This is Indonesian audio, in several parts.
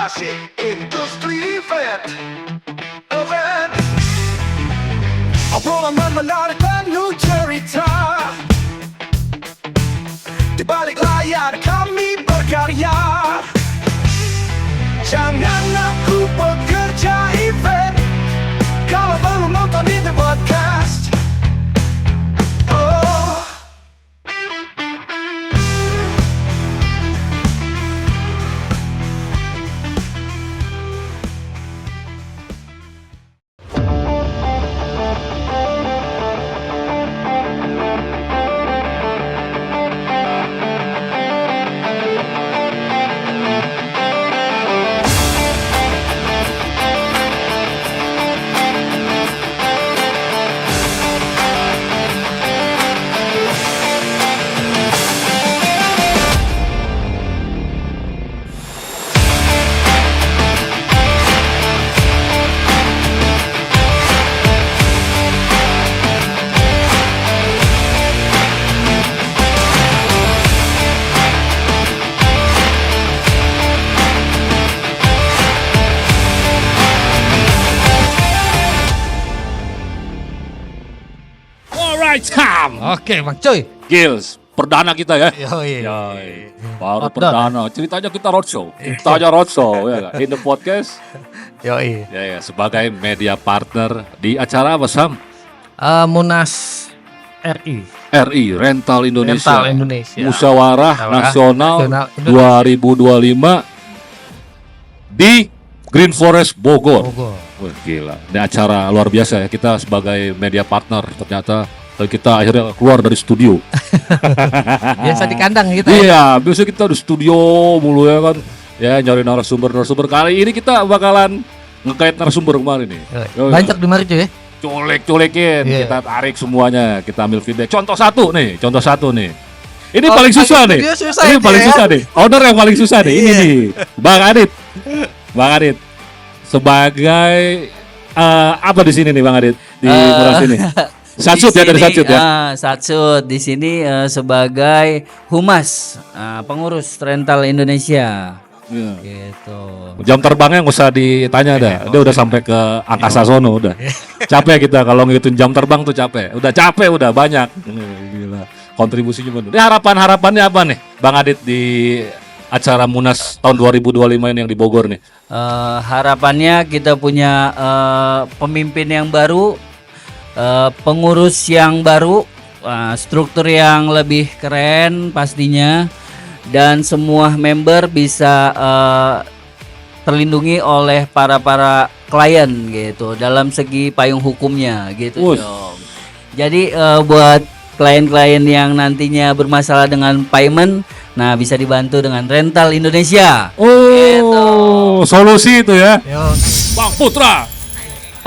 Asik industri event obrolan menarik penuh cerita. Di balik layar kami berkarya. Jangan aku bekerja event kalau belum nonton di The Podcast. Oh. Alright, come. Oke, Bang Coy. Gils, perdana kita ya. Yoi. Baru Outdoor. perdana. Ceritanya kita roadshow. Kita aja roadshow ya. In the podcast. Yoi. Ya, sebagai media partner di acara apa Sam? Munas RI. RI Rental Indonesia. Rental Indonesia. Musyawarah Nasional 2025 di Green Forest Bogor. Wah, gila. Ini acara luar biasa ya. Kita sebagai media partner ternyata kita akhirnya keluar dari studio. Biasa di kandang gitu ya. Iya, biasa kita di studio mulu ya kan. Ya, nyari narasumber. Kali ini kita bakalan ngekait narasumber kemarin nih. Banyak di mari Coy ya. Colek-colekin, Iya. kita tarik semuanya, kita ambil feedback. Contoh satu nih. Ini paling susah nih. Ini paling susah nih. Owner yang paling susah nih. Ini nih. Bang Adit. Sebagai apa di sini nih Bang Adit? Di Muras ini. Satsut ya, dari Satsut ya. Satsut di sini sebagai humas pengurus rental Indonesia. Iya. Gitu. Jam terbangnya nggak usah ditanya dah. Dia udah sampai ke angkasa sono udah. Capek kita kalau ngitungin jam terbang tuh capek. Udah banyak. Gila. Kontribusinya bener. Ini harapannya apa nih Bang Adit di acara Munas tahun 2025 ini yang di Bogor nih? Harapannya kita punya pemimpin yang baru, pengurus yang baru, struktur yang lebih keren pastinya, dan semua member bisa terlindungi oleh para klien gitu dalam segi payung hukumnya gitu. Dong. Jadi buat klien-klien yang nantinya bermasalah dengan payment, nah bisa dibantu dengan Rental Indonesia. Gitu. Solusi itu ya. Bang Putra.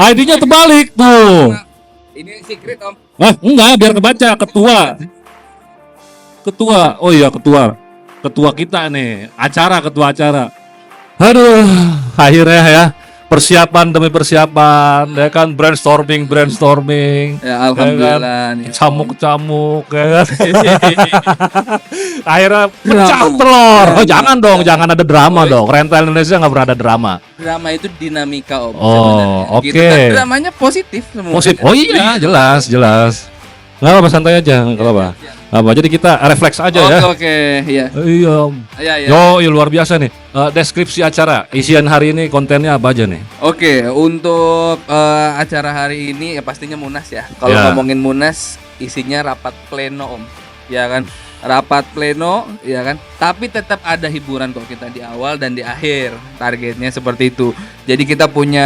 ID-nya terbalik tuh. Ini secret Om. Enggak, biar kebaca ketua. Oh iya, ketua kita nih, ketua acara. Aduh, akhirnya ya, persiapan demi persiapan, ya kan, brainstorming. Ya alhamdulillah. Ya kan? Camuk ya kan. Akhirnya pecah telur. Oh, jangan ada drama dong. Rental Indonesia nggak pernah ada drama. Drama itu dinamika Om. Oh, oke. Gitu. Dan dramanya positif semua. Oh iya, jelas. Nggak apa, santai aja, nggak apa. Jadi kita refleks aja ya. Oke, iya. Iya. Iya. Luar biasa nih. Deskripsi acara, isian hari ini kontennya apa aja nih? Oke, untuk acara hari ini ya pastinya Munas ya. Kalau Ya. ngomongin Munas, isinya rapat pleno Om. Ya kan? Rapat pleno, ya kan? Tapi tetap ada hiburan kok kita di awal dan di akhir. Targetnya seperti itu. Jadi kita punya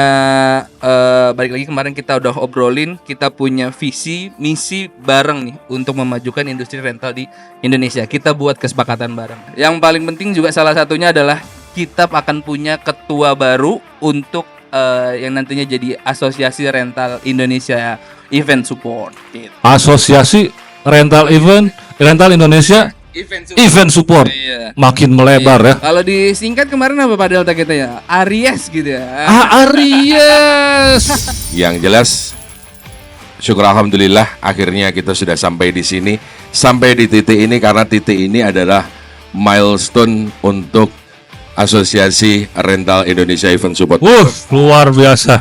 balik lagi kemarin kita udah obrolin, kita punya visi, misi bareng nih untuk memajukan industri rental di Indonesia. Kita buat kesepakatan bareng. Yang paling penting juga salah satunya adalah kita akan punya ketua baru untuk yang nantinya jadi Asosiasi Rental Indonesia Event Support. Gitu. Asosiasi Rental Indonesia Event Support. Iya. Makin melebar ya. Kalau disingkat kemarin apa Pak Delta kita ya? Aries gitu ya. Aries. Yang jelas, syukur alhamdulillah akhirnya kita sudah sampai di sini, sampai di titik ini, karena titik ini adalah milestone untuk Asosiasi Rental Indonesia Event Support. Luar biasa.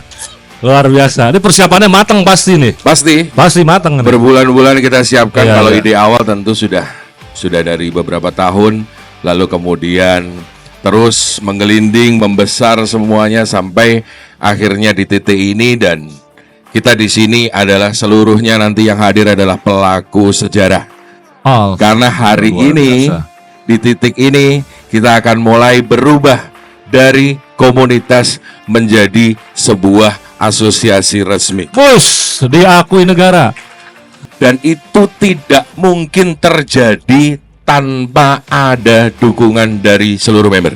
Luar biasa. Ini persiapannya matang pasti nih. Pasti Matang nih. berbulan-bulan kita siapkan. Iya, Kalau iya. ide awal tentu sudah dari beberapa tahun, lalu kemudian terus menggelinding, membesar semuanya sampai akhirnya di titik ini, dan kita di sini adalah seluruhnya nanti yang hadir adalah pelaku sejarah. Oh, Karena hari luar ini biasa. di titik ini kita akan mulai berubah dari komunitas menjadi sebuah asosiasi resmi. Bus diakui negara. Dan itu tidak mungkin terjadi tanpa ada dukungan dari seluruh member.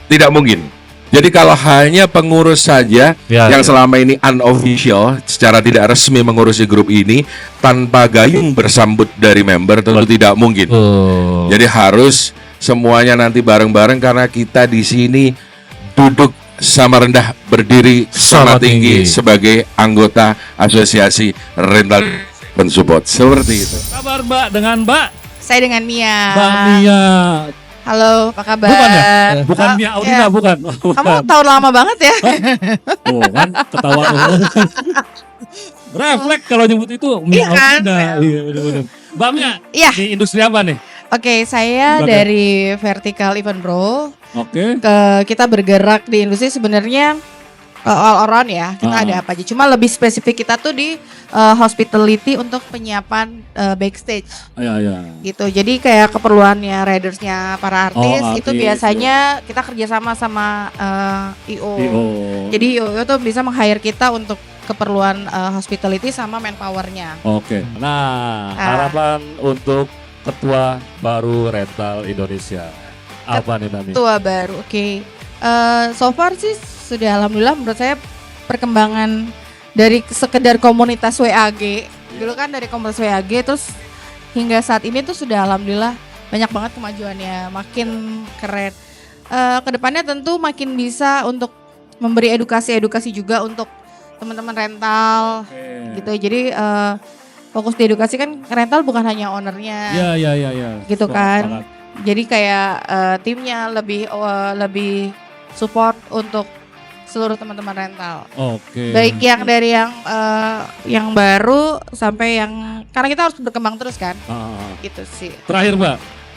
Tidak mungkin. Jadi kalau hanya pengurus saja Ya, yang ya. selama ini unofficial, secara tidak resmi mengurusi grup ini, tanpa gayung bersambut dari member tentu tidak mungkin. Jadi harus semuanya nanti bareng-bareng, karena kita di sini duduk sama rendah, berdiri sama Sama tinggi tinggi. sebagai anggota asosiasi rental pensupport. Seperti itu. Kabar Mbak dengan Mbak Saya dengan Mia. Mbak Mia. Halo, apa kabar? Bukan ya? Bukan Oh, Mia Audina, ya. bukan. Kamu tahu lama banget ya? Oh, kan ketawa. Refleks kalau nyebut itu Mia Iya kan? Audina. Iya, benar-benar. Mbak Mia, Iya. di industri apa nih? Oke, saya Silakan. dari Vertical Event Pro. Oke. Kita bergerak di industri sebenarnya all around ya. Kita Ah. ada apa aja. Cuma lebih spesifik kita tuh di hospitality untuk penyiapan backstage Iya, iya. gitu. Jadi kayak keperluannya ridersnya para artis, Oh, itu artis, biasanya kita kerjasama sama IO. IO. Jadi IO tuh bisa meng-hire kita untuk keperluan hospitality sama manpowernya. Oke. Nah, harapan untuk ketua baru Rental Indonesia. Apa nih Mbak Mia? Tua baru, oke. So far sih sudah alhamdulillah menurut saya perkembangan dari sekedar komunitas WAG. Dulu kan dari komunitas WAG terus hingga saat ini tuh sudah alhamdulillah banyak banget kemajuannya, makin keren. Kedepannya tentu makin bisa untuk memberi edukasi juga untuk teman-teman rental gitu. Jadi fokus di edukasi kan, rental bukan hanya ownernya. Iya. Gitu kan. Sangat. Jadi kayak timnya lebih support untuk seluruh teman-teman rental. Oke. Baik yang dari yang baru sampai yang, karena kita harus berkembang terus kan. Ah. Gitu sih. Terakhir Mbak,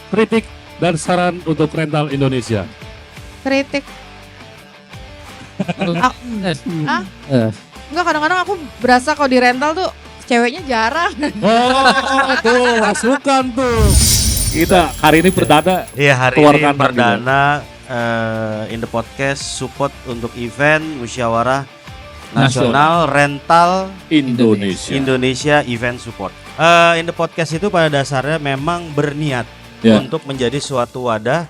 kritik dan saran untuk Rental Indonesia. Kritik. Ah? Enggak, kadang-kadang aku berasa kalau di rental tuh ceweknya jarang. Oh, tuh, masukan tuh. Kita hari ini perdana Iya, hari keluarkan ini perdana in the podcast support untuk event musyawarah nasional rental Indonesia. Indonesia Event Support. In the podcast itu pada dasarnya memang berniat Ya. untuk menjadi suatu wadah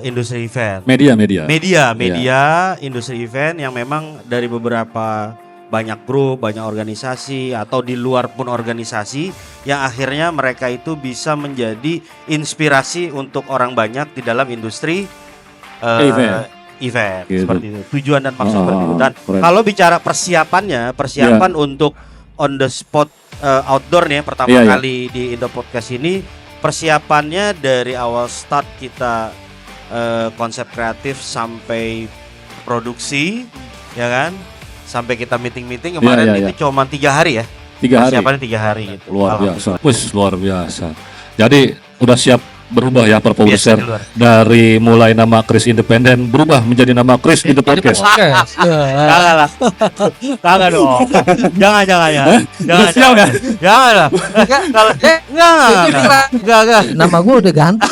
industri event. Media. Media industri event yang memang dari beberapa banyak grup, banyak organisasi atau di luar pun organisasi yang akhirnya mereka itu bisa menjadi inspirasi untuk orang banyak di dalam industri event Gitu. seperti itu. Tujuan dan maksud seperti itu. Dan keren. kalau bicara persiapan untuk on the spot outdoor nih pertama Iya, iya. kali di Indo Podcast ini, persiapannya dari awal start kita konsep kreatif sampai produksi, ya kan, sampai kita meeting kemarin Iya, iya, itu cuma 3 hari ya. 3 hari. Persiapannya 3 hari gitu. Luar biasa. Alhamdulillah. Wih, luar biasa. Jadi udah siap berubah ya per produser Biasa di luar. dari mulai nama Chris Independen berubah menjadi nama Chris in the Podcast. Kagak lah. Kagak dong. Jangan. Udah siap ya? Jangan lah. Kalau enggak. Nama gue udah ganti.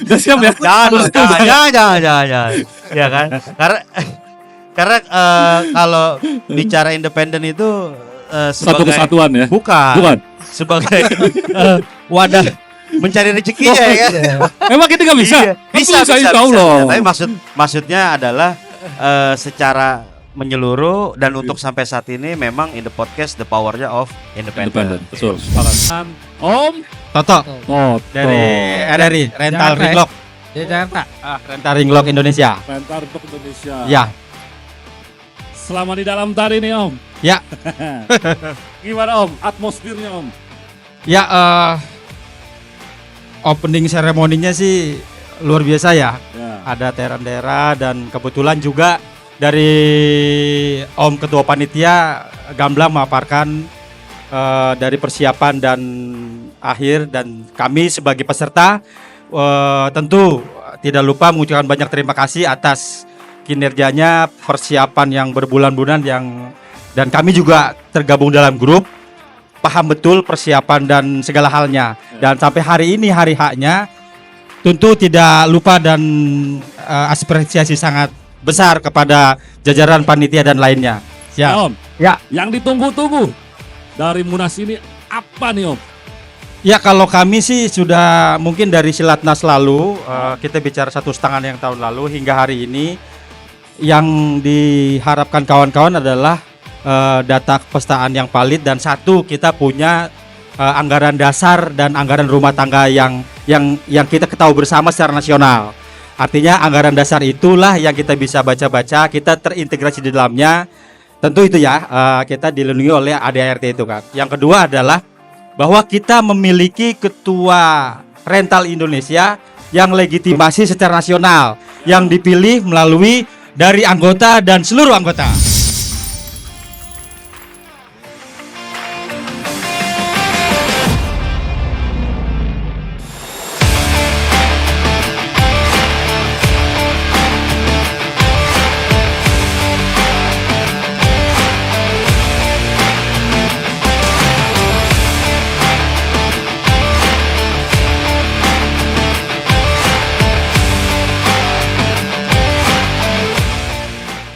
Udah siap ya? Jangan. Ya kan? Karena kalau bicara independen itu Satu sebagai kesatuan ya? bukan sebagai wadah mencari rezekinya ya kan? Emang kita nggak bisa? Iya, bisa, insya Allah. Tapi maksudnya adalah secara menyeluruh dan untuk sampai saat ini memang in the podcast the powernya of Independen, independent. betul. Sepakat. Om Toto Oh, dari Rental Jakarta, Ring Lock. Di Jakarta. Rental Ring Lock Indonesia. Rental untuk Indonesia. Ya. Selama di dalam tari nih Om. Ya. Gimana Om? Atmosfernya Om? Ya opening seremoninya sih luar biasa ya. Ya. Ada daerah-daerah dan kebetulan juga dari Om Ketua Panitia gamblang memaparkan dari persiapan dan akhir, dan kami sebagai peserta tentu tidak lupa mengucapkan banyak terima kasih atas kinerjanya, persiapan yang berbulan-bulan dan kami juga tergabung dalam grup, paham betul persiapan dan segala halnya. Dan sampai hari ini hari haknya tentu tidak lupa dan apresiasi sangat besar kepada jajaran panitia dan lainnya. Ya, Om. Ya. Yang ditunggu-tunggu dari Munas ini apa nih, Om? Ya, kalau kami sih sudah mungkin dari Silatnas lalu, kita bicara 1,5 tahun lalu hingga hari ini, yang diharapkan kawan-kawan adalah data kepestaan yang valid, dan satu, kita punya anggaran dasar dan anggaran rumah tangga yang kita ketahui bersama secara nasional. Artinya anggaran dasar itulah yang kita bisa baca-baca, kita terintegrasi di dalamnya. Tentu itu ya, kita dilindungi oleh ADART itu kan. Yang kedua adalah bahwa kita memiliki ketua rental Indonesia yang legitimasi secara nasional, yang dipilih melalui dari anggota dan seluruh anggota.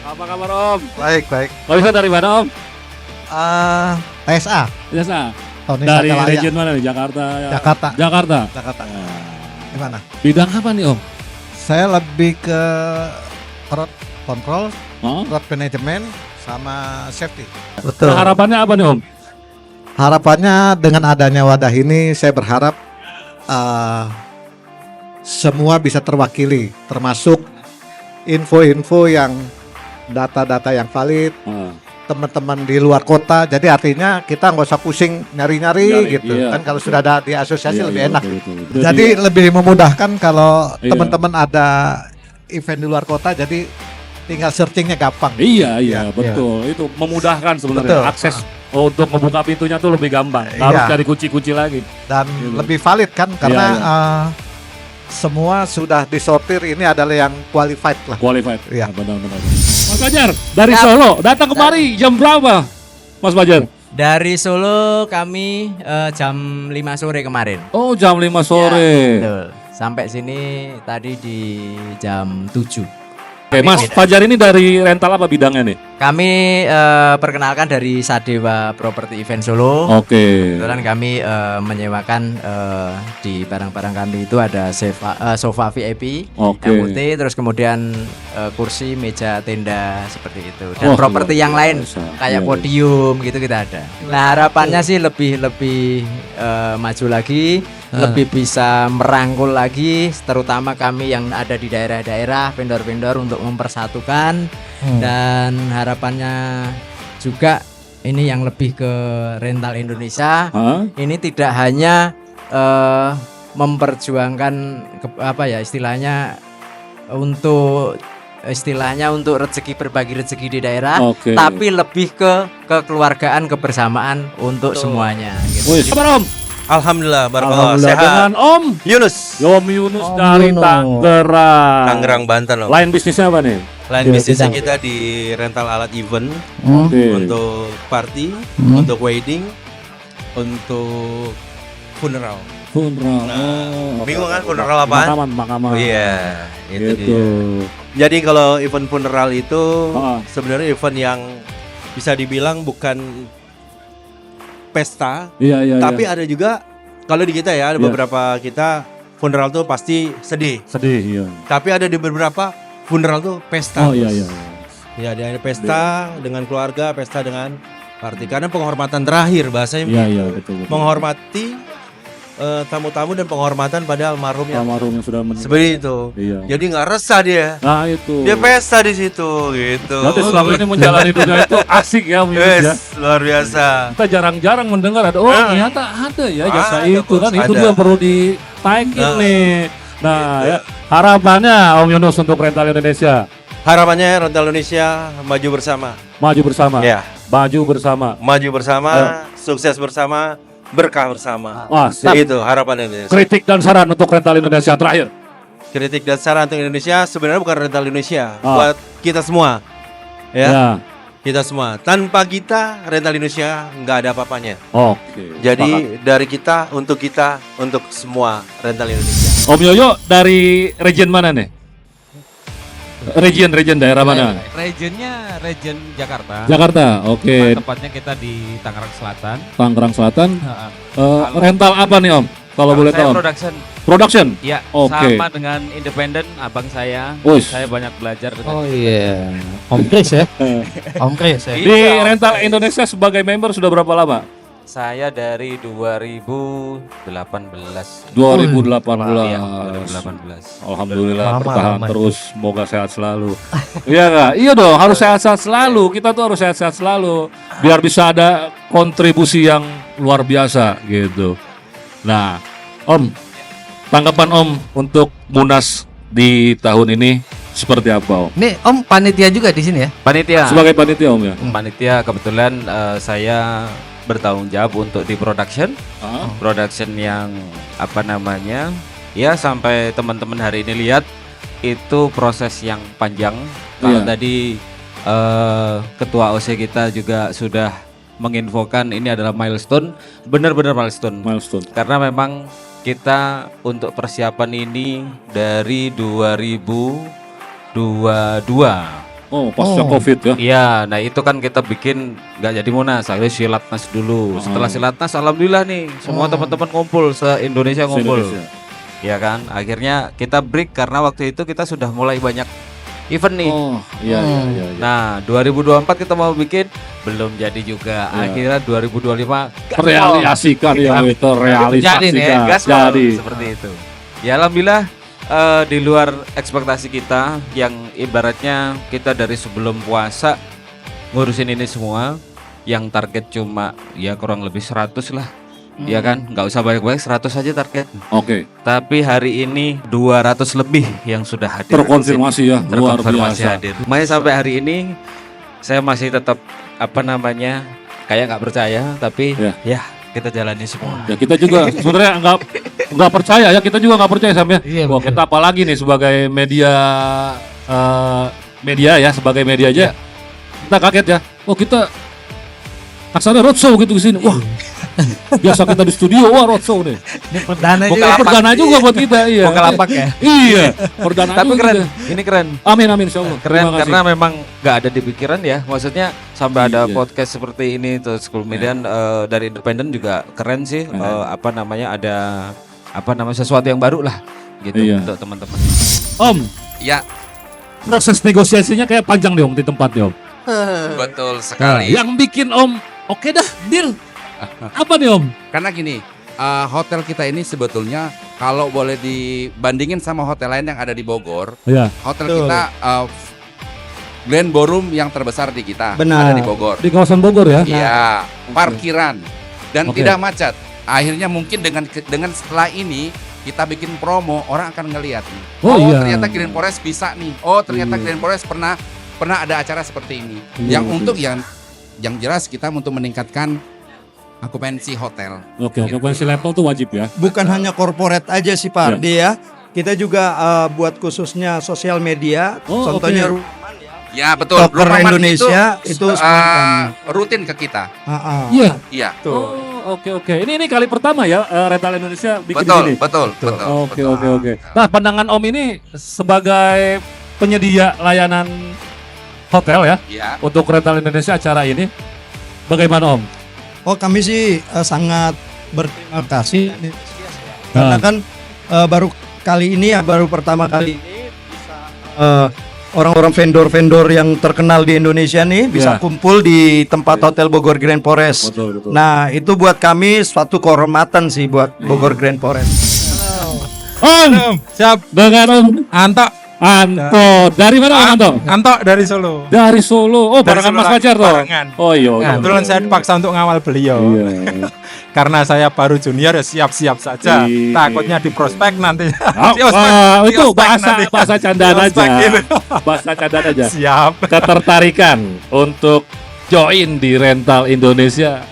Apa kabar, Om? Baik, baik. Om Ivan dari mana, Om? TSA, Biasa. Tony Dari Sakalaya. region mana nih? Jakarta. Jakarta. Jakarta. Jakarta. Gimana? Bidang apa nih, Om? Saya lebih ke road control, Oh? road management, sama safety. Nah, harapannya apa nih, Om? Harapannya dengan adanya wadah ini, saya berharap semua bisa terwakili, termasuk info-info yang data-data yang valid, Oh. teman-teman di luar kota. Jadi artinya kita nggak usah pusing nyari-nyari Nyari, gitu. iya. Kan kalau sudah ada di asosiasi Iya, lebih iya, enak. betul, betul. Jadi lebih memudahkan kalau Iya. teman-teman ada event di luar kota, jadi tinggal searchingnya gampang. Iya, Iya, betul. Itu memudahkan sebenarnya. Betul. Akses untuk membuka pintunya tuh lebih gampang. Harus Iya. cari kunci-kunci lagi. Dan Gitu. lebih valid kan karena Iya, semua sudah disortir, ini adalah yang qualified lah. Qualified. Iya. Benar-benar. Mas Fajar dari Solo datang kemari jam berapa, Mas Fajar? Dari Solo kami jam 5 sore kemarin. Oh, jam 5 sore. Ya, betul. Sampai sini tadi di jam 7. Oke, Mas Fajar ini dari rental apa bidangnya nih? Kami perkenalkan dari Sadewa Property Event Solo. Oke. Kebetulan kami menyewakan di barang-barang kami itu ada sofa VIP Oke. yang putih, terus kemudian kursi, meja, tenda seperti itu. Dan Wah, properti luar yang lain biasa. kayak Iya, podium gitu kita ada. Nah, harapannya sih lebih maju lagi, lebih bisa merangkul lagi, terutama kami yang ada di daerah-daerah, vendor-vendor untuk mempersatukan. Dan harapannya juga ini yang lebih ke rental Indonesia. Hah? Ini tidak hanya memperjuangkan istilahnya untuk rezeki, berbagi rezeki di daerah, Oke. tapi lebih ke kekeluargaan, kebersamaan untuk semuanya gitu. Wih, kabar Om? Alhamdulillah, barakallah, Alhamdulillah. sehat. Dengan Om Yunus, Om Yunus dari Tangerang. Tangerang, Banten. Om. Lain bisnisnya apa nih? Lain bisnisnya kita di rental alat event Oke. untuk party, untuk wedding, untuk funeral. Funeral. Nah, bingung kan funeral apaan? Makaman. Oh iya, itu Gitu. dia. Jadi kalau event funeral itu Ah. sebenarnya event yang bisa dibilang bukan pesta, Iya. tapi ada juga kalau di kita ya ada Iya. beberapa kita funeral tuh pasti sedih. Sedih, iya. Tapi ada di beberapa funeral tuh pesta. Oh iya. Ya, ada pesta dengan keluarga, pesta dengan party. Karena penghormatan terakhir bahasanya Iya, betul. menghormati tamu-tamu dan penghormatan pada almarhum yang Almarhum yang sudah meninggal. seperti itu. Iya. Jadi nggak resah dia. Nah, itu. Dia pesta di situ gitu. Berarti selama ini menjalani dunia itu asik ya, Om Yunus ya. Yes, luar biasa. Kita jarang-jarang mendengar ada ternyata ada ya jasa Ada, itu Bos, kan itu ada. juga perlu ditaikin Nah. nih. Nah, ya, harapannya Om Yunus untuk rental Indonesia. Harapannya rental Indonesia maju bersama. Maju bersama. Ya. Maju bersama. Maju bersama, sukses bersama, berkah bersama. Wah, siap. Itu harapan Indonesia. Kritik dan saran untuk rental Indonesia terakhir. Kritik dan saran untuk Indonesia sebenarnya bukan rental Indonesia, Ah. buat kita semua. Ya. Ya. Kita semua. Tanpa kita rental Indonesia nggak ada apa-apanya. Oke. Jadi dari kita, untuk semua rental Indonesia. Om Yoyo dari region mana nih? Region daerah mana? Regionnya region Jakarta. Jakarta. Oke. Tepatnya kita di Tangerang Selatan. Tangerang Selatan. Heeh. Rental apa nih Om? Kalau boleh Saya tahu. production. Production? Ya, Oke. sama dengan independen abang saya. Wih. Saya banyak belajar dengan Oh iya. Om Chris ya. Om Chris ya. Di rental Indonesia sebagai member sudah berapa lama? Saya dari 2018. 2018. Iya, 2018. Alhamdulillah Lama, bertahan lama. terus, semoga sehat selalu. Iya nggak? Iya dong, harus sehat-sehat selalu. Kita tuh harus sehat-sehat selalu, biar bisa ada kontribusi yang luar biasa gitu. Nah, Om, tanggapan Om untuk Munas di tahun ini seperti apa Om? Nih Om panitia juga di sini ya. Panitia. Sebagai panitia Om ya? Panitia kebetulan saya bertanggung jawab untuk di production. Production yang apa namanya? Ya sampai teman-teman hari ini lihat itu proses yang panjang. Kalau Iya. tadi ketua OC kita juga sudah menginfokan ini adalah milestone, benar-benar milestone. Milestone. Karena memang kita untuk persiapan ini dari 2022. Oh, pasca Covid ya? Iya, nah itu kan kita bikin nggak jadi Munas, akhirnya Silatnas dulu. Setelah Silatnas, alhamdulillah nih semua teman-teman ngumpul se-Indonesia ngumpul. Se-Indonesia. Ya kan, akhirnya kita break karena waktu itu kita sudah mulai banyak event nih. Oh, iya. Nah, 2024 kita mau bikin, belum jadi juga. Iya. Akhirnya 2025 Terrealisasikan ya, terrealisasikan. jadi nih ya, gaspol, Jadi. seperti itu. Ya alhamdulillah di luar ekspektasi kita, yang ibaratnya kita dari sebelum puasa ngurusin ini semua, yang target cuma ya kurang lebih 100 lah. Ya kan, nggak usah banyak-banyak, 100 aja target. Oke. Tapi hari ini 200 lebih yang sudah hadir. Terkonfirmasi ya, luar Terkonfirmasi biasa. hadir. Makanya sampai hari ini saya masih tetap apa namanya, kayak nggak percaya, tapi ya kita jalani semua. Ya kita juga sebenarnya nggak percaya ya, kita juga nggak percaya Sam ya. Iya, Wah, betul. kita apalagi nih sebagai media ya, sebagai media aja. Kita kaget ya. Oh, kita aksana roadshow gitu ke sini. Wah. Biasa kita di studio, wah roadshow nih. Ini perdana Buka juga. perdana juga buat kita, iya. Bukalapak ya? Iya, perdana Tapi juga keren, kita. ini keren. Amin insyaallah. Keren Terima kasih. karena memang nggak ada di pikiran ya. Maksudnya sampai ada Iya. podcast seperti ini, terus kemudian dari independen juga keren sih. Apa namanya, ada apa namanya, sesuatu yang baru lah gitu Iya. untuk teman-teman. Om, Ya, proses negosiasinya kayak panjang nih Om di tempat nih Om. betul Nah, sekali. yang bikin Om, oke dah, deal. Apa nih Om? Karena gini, hotel kita ini sebetulnya kalau boleh dibandingin sama hotel lain yang ada di Bogor, Iya. hotel Betul. kita Grand Ballroom yang terbesar di kita Benar. ada di Bogor. Di kawasan Bogor ya? Iya, parkiran dan Oke. tidak macet. Akhirnya mungkin dengan setelah ini kita bikin promo, orang akan ngelihat nih. Oh, iya. Ternyata Grand Forest bisa nih. Oh, ternyata Iya. Grand Forest pernah ada acara seperti ini. Iya, Yang betul. untuk yang jelas kita untuk meningkatkan okupansi hotel. Oke, okupansi level tuh wajib ya. Bukan hanya corporate aja sih Pak Ardi ya. Kita juga buat khususnya sosial media. Oh, Contohnya oke. Ya betul. Topper Rumahan Indonesia itu rutin ke kita. Iya. Iya. Oh, oke. Ini kali pertama ya Rental Indonesia bikin Betul, gini. betul. Oke. Nah, pandangan Om ini sebagai penyedia layanan hotel ya, Iya. untuk Rental Indonesia acara ini, bagaimana Om? Oh kami sih sangat berterima kasih karena kan baru kali ini ya, baru pertama kali ini bisa orang-orang vendor-vendor yang terkenal di Indonesia nih bisa Ya. kumpul di tempat Hotel Bogor Grand Forest. Betul. Nah itu buat kami suatu kehormatan sih buat Bogor Grand Forest. Om, Siap. dengan Om Anta. Anto, dari mana Bang Anto? Anto dari Solo. Dari Solo. Oh, Dari barengan Solo, Mas Fajar toh. barengan. Oh iya. Nah, kebetulan saya dipaksa untuk ngawal beliau. Iya. Karena saya baru junior ya siap-siap saja. Iya. Takutnya di prospek nanti. Itu bahasa candaan aja. Bahasa candaan aja. Siap. Ketertarikan untuk join di Rental Indonesia.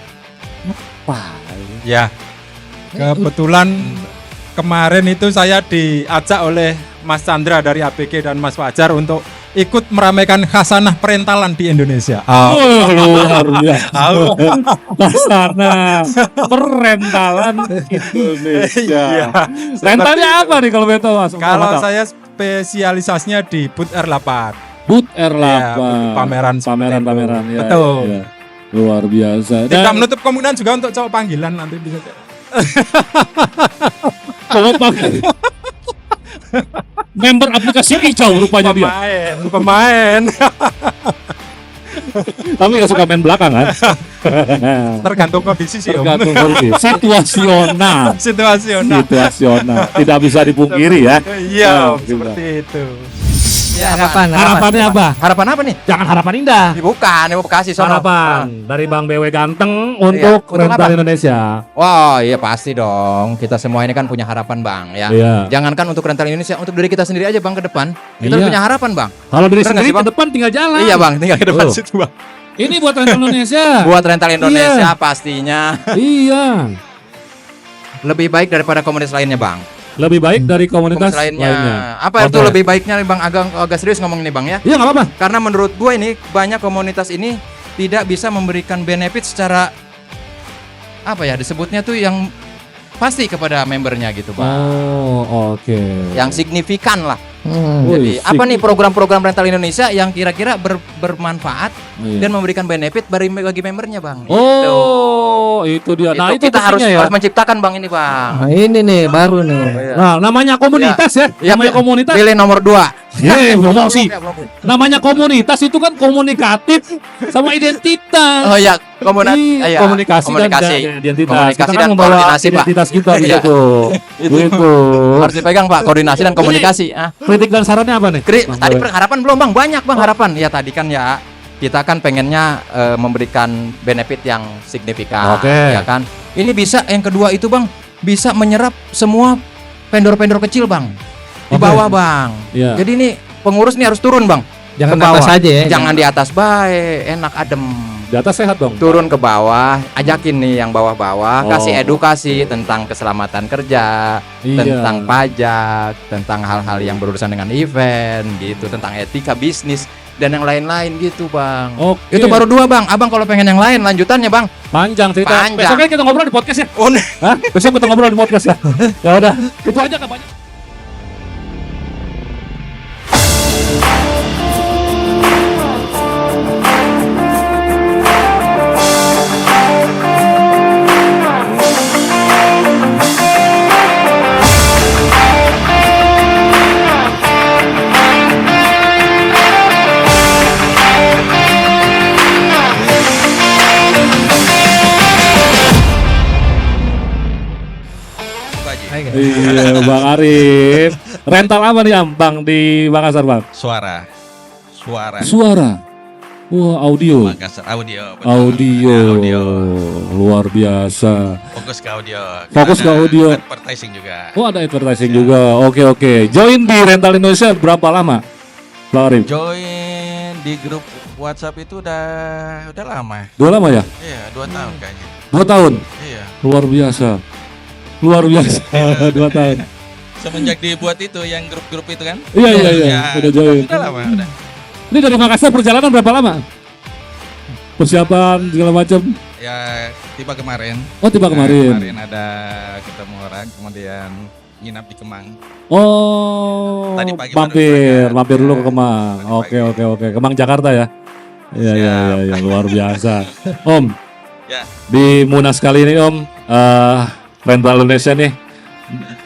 Wah, Ya. Kebetulan kemarin itu saya diajak oleh Mas Chandra dari ABG dan Mas Fajar untuk ikut meramaikan khasanah perentalan di Indonesia. luar biasa. Khasanah perentalan Indonesia. Iya. Rentalnya apa nih kalau boleh tahu Mas? Kalau saya spesialisasinya di Booth R8. Booth R8. Ya, pameran ya. Betul. Ya. Luar biasa. Tidak menutup kemungkinan juga untuk cowok panggilan nanti bisa. Cowok panggilan. Member aplikasi hijau rupanya dia. Pemain. Tapi nggak suka main belakang kan? Tergantung kondisi sih. Tergantung kondisi. Situasional. Situasional. Tidak bisa dipungkiri ya. Iya, seperti itu. Ya, harapannya apa? Harapan apa nih? Jangan harapan indah. Bukan, ini Bekasi sono. Harapan dari Bang BW Ganteng untuk untuk Rental apa? Indonesia. Wah, iya pasti dong. Kita semua ini kan punya harapan, Bang, ya. Iya. Jangankan untuk Rental Indonesia, untuk diri kita sendiri aja, Bang, ke depan. Kita Iya. punya harapan, Bang. Kalau diri Bener nggak sendiri sih, Bang? ke depan tinggal jalan. Iya, Bang, tinggal ke depan Tuh. situ, Bang. Ini buat Rental Indonesia. Buat Rental Indonesia Iya. pastinya Iya. lebih baik daripada komunitas lainnya, Bang. Lebih baik dari komunitas Lainnya. lainnya. Apa itu Oke. lebih baiknya, Bang? Agak serius ngomong nih, Bang, ya. Iya, nggak apa-apa. Karena menurut gue ini banyak komunitas ini tidak bisa memberikan benefit secara apa ya disebutnya tuh yang pasti kepada membernya gitu, Bang. Oh, oke. Yang signifikan lah. Wih, Jadi apa nih program-program Rental Indonesia yang kira-kira bermanfaat Iya. dan memberikan benefit bagi membernya, Bang? Oh, itu dia. Nah, itu kita harus pentingnya ya. harus menciptakan, Bang, ini, Bang. Nah, ini nih baru nih. Nah, namanya komunitas ya. Namanya komunitas. Pilih nomor 2. Promosi. Namanya komunitas itu kan komunikatif sama identitas. Oh ya, Iya, komunikasi dan identitas. Komunikasi Kita kan dan membawa koordinasi, Pak. identitas kita Iya. gitu. Gitu. Harus dipegang, Pak, koordinasi dan komunikasi. Kritik dan sarannya apa nih? Tadi harapan belum, Bang, banyak, Bang, harapan. Ya tadi kan ya kita kan pengennya memberikan benefit yang signifikan, Oke. ya kan. Ini bisa yang kedua itu, Bang, bisa menyerap semua vendor-vendor kecil, Bang. Di Oke. bawah, Bang. Iya. Jadi ini pengurus nih harus turun, Bang. Jangan Ke bawah. di atas aja ya. Jangan di atas, baik, enak adem. Di atas sehat dong. Turun ke bawah, ajakin nih yang bawah-bawah, Oh. kasih edukasi tentang keselamatan kerja, Iya. tentang pajak, tentang hal-hal yang berurusan dengan event gitu, tentang etika bisnis dan yang lain-lain gitu, Bang. Oke. Itu baru 2, Bang. Abang kalau pengen yang lain lanjutannya, Bang. Panjang cerita. Panjang. Besoknya kita ngobrol di podcast ya. Oh, Hah? Besok kita ngobrol di podcast ya. Ya udah, itu aja nggak banyak. Iya, Bang Arif. Rental apa nih, Bang, di Makassar, Bang? Suara. Suara. Wah, audio. Makassar audio. betul. Audio. Luar biasa. Fokus ke audio. Fokus ke Ada audio. Advertising juga. Oh, ada advertising juga. Oke. Join di Rental Indonesia berapa lama, Bang Arif? Join di grup WhatsApp itu udah lama. Udah lama ya? Iya, 2 tahun kayaknya. 2 tahun. Iya. Luar biasa. 2 tahun. Semenjak dibuat itu yang grup-grup itu kan? Iya. Ya, Udah join. Udah lama, udah. Ini dari Makassar perjalanan berapa lama? Persiapan segala macam. Ya, tiba kemarin. Oh, tiba kemarin. Kemarin ada ketemu orang, kemudian nginap di Kemang. Oh, Tadi pagi mampir dulu ke Kemang. Oke. Kemang Jakarta ya. Iya, luar biasa. Om, Ya. di Munas kali ini Om, Rental Indonesia nih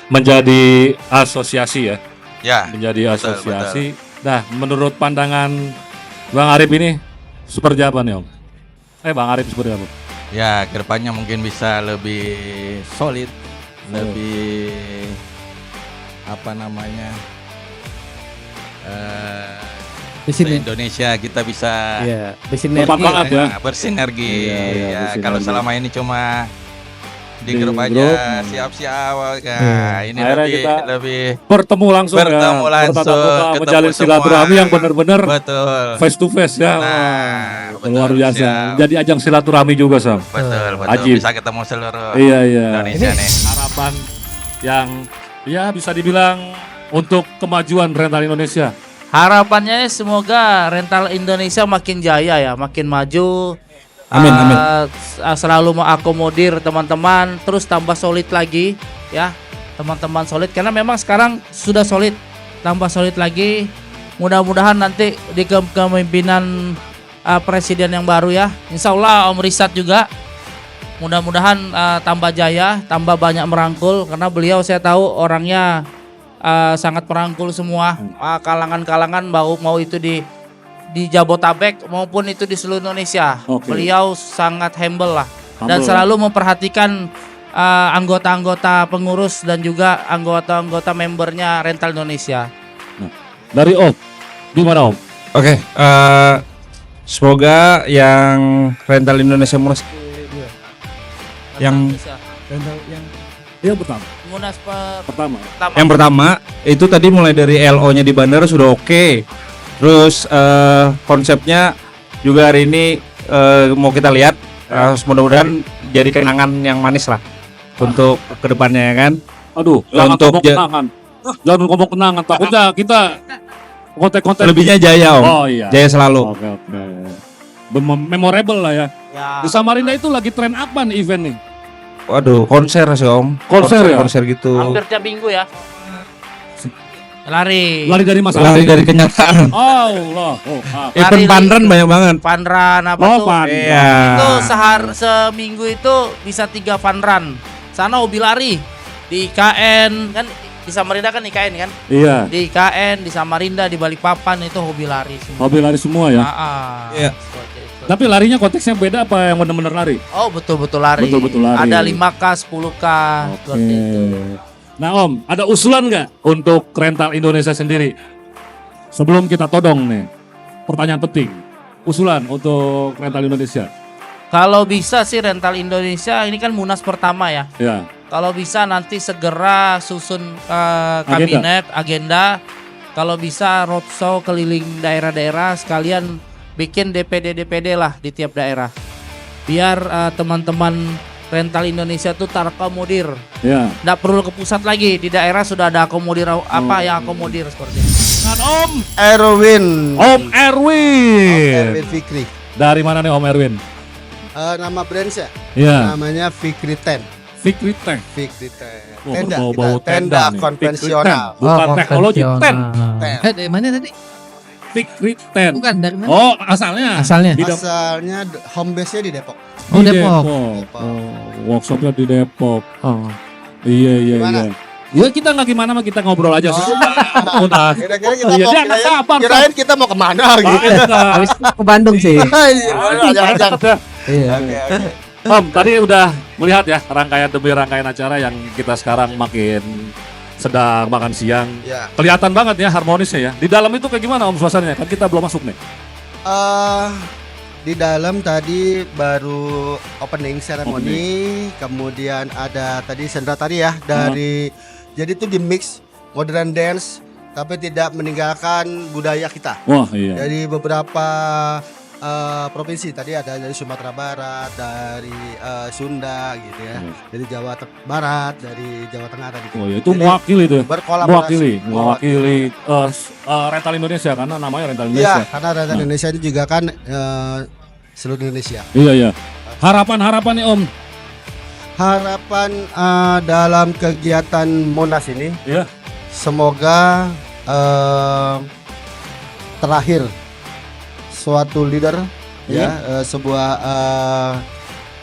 menjadi asosiasi ya. Ya. Menjadi betul, asosiasi. Nah, menurut pandangan Bang Arif ini seperti apa nih Om? Bang Arif seperti apa? Ya, kedepannya mungkin bisa lebih solid, lebih apa namanya, Di sini. Indonesia kita bisa Iya, bersinergi. Bermanfaat ya. bersinergi. Iya, Ya, bersinergi. kalau selama ini cuma di Di grup aja grup. siap-siap, ya, ini Akhirnya lebih kita lebih bertemu langsung bertemu ya, langsung, bertatap muka, ketemu menjalin semua. silaturahmi yang benar-benar Betul. face to face ya. Wah, luar biasa. Jadi ajang silaturahmi juga Sam. Betul, Ajib. bisa ketemu seluruh Iya iya. Indonesia nih. Harapan yang ya bisa dibilang untuk kemajuan rental Indonesia. Harapannya semoga rental Indonesia makin jaya ya, makin maju. Amin, amin. Selalu mengakomodir teman-teman, terus tambah solid lagi ya, teman-teman solid karena memang sekarang sudah solid, tambah solid lagi. Mudah-mudahan nanti di kepemimpinan presiden yang baru ya, Insya Allah Om Risat juga. Mudah-mudahan tambah jaya, tambah banyak merangkul karena beliau saya tahu orangnya sangat merangkul semua kalangan-kalangan mau itu di Jabotabek maupun itu di seluruh Indonesia. Oke. Beliau sangat humble lah dan Humble, selalu memperhatikan anggota-anggota pengurus dan juga anggota-anggota membernya Rental Indonesia. Dari Om, gimana Om? Oke, semoga yang rental Indonesia Munas yang Yang pertama. Munas Pertama. yang pertama itu tadi mulai dari LO-nya di bandara sudah oke. Terus konsepnya juga hari ini mau kita lihat, mudah-mudahan jadi kenangan yang manis lah untuk kedepannya ya kan. Aduh, jangan untuk ngomong kenangan. Jangan ngomong kenangan, takutnya kita konten-konten lebihnya jaya Om. Oh iya. Jaya selalu. Oke oke. Memorable lah ya. Di Samarinda itu lagi tren apa nih event nih? Waduh, konser sih Om. Konser ya? Konser gitu. Hampir tiap minggu ya. Lari. Lari dari masalah. Lari dari kenyataan. Allah. Event panran banyak banget. Funrun apa Oh, tuh? funrun. Iya. Itu seminggu itu bisa 3 funrun. Sana hobi lari di IKN kan, di Samarinda kan IKN kan? Iya. Di IKN, di Samarinda, di Balikpapan itu hobi lari semua. Hobi lari semua ya. Iya. Tapi larinya konteksnya beda apa yang benar-benar lari? Oh betul-betul lari. Betul-betul lari. Ada 5K, 10K seperti itu. Nah Om, ada usulan nggak untuk rental Indonesia sendiri? Sebelum kita todong nih, pertanyaan penting. Usulan untuk rental Indonesia. Kalau bisa sih rental Indonesia ini kan Munas pertama ya. Ya. Kalau bisa nanti segera susun kabinet, agenda. Kalau bisa roadshow keliling daerah-daerah sekalian bikin DPD lah di tiap daerah. Biar teman-teman rental Indonesia tuh terakomodir. Ya. Nggak perlu ke pusat lagi, di daerah sudah ada akomodir apa yang akomodir seperti itu. Dengan Om Erwin. Om Erwin. Erwin Fikri. Dari mana nih Om Erwin? Nama brandnya? Iya. Namanya Fikri Ten. Fikri Tank. Fikri Ten. Oh, Tenda, bau-bau kita tenda nih. konvensional. Fikri Tank. Bukan teknologi, ten. Dari mana tadi? Fikri Ten. Bukan dari mana? Oh, asalnya. Asalnya. Asalnya home base-nya di Depok. Oh, Di Depok. Oh, workshopnya di Depok. Oh. Iya, iya, Gimana? iya. Ya kita nggak gimana mah kita ngobrol aja sih. Udah. Kira-kira kita Iya, mau dia anak kapan? kirain kita mau kemana gitu. Habis itu ke Bandung sih. Jangan-jangan. Iya. Om, tadi udah melihat ya rangkaian demi rangkaian acara yang kita sekarang makin sedang makan siang. Ya. Kelihatan banget ya harmonisnya ya. Di dalam itu kayak gimana Om suasananya? Kan kita belum masuk nih. Di dalam tadi baru opening ceremony, kemudian ada tadi Sandra tadi ya dari jadi itu di mix modern dance tapi tidak meninggalkan budaya kita. Wah, iya. Dari beberapa provinsi tadi ada dari Sumatera Barat, dari Sunda gitu ya, dari Jawa Barat, dari Jawa Tengah tadi. Oh ya, itu mewakili itu. Berkolaborasi. Mewakili rental Indonesia karena namanya rental Iya, Indonesia. karena rental Indonesia itu juga kan seluruh Indonesia. Iya, iya. Harapan nih Om. Harapan dalam kegiatan Monas ini, ya, semoga terakhir suatu leader sebuah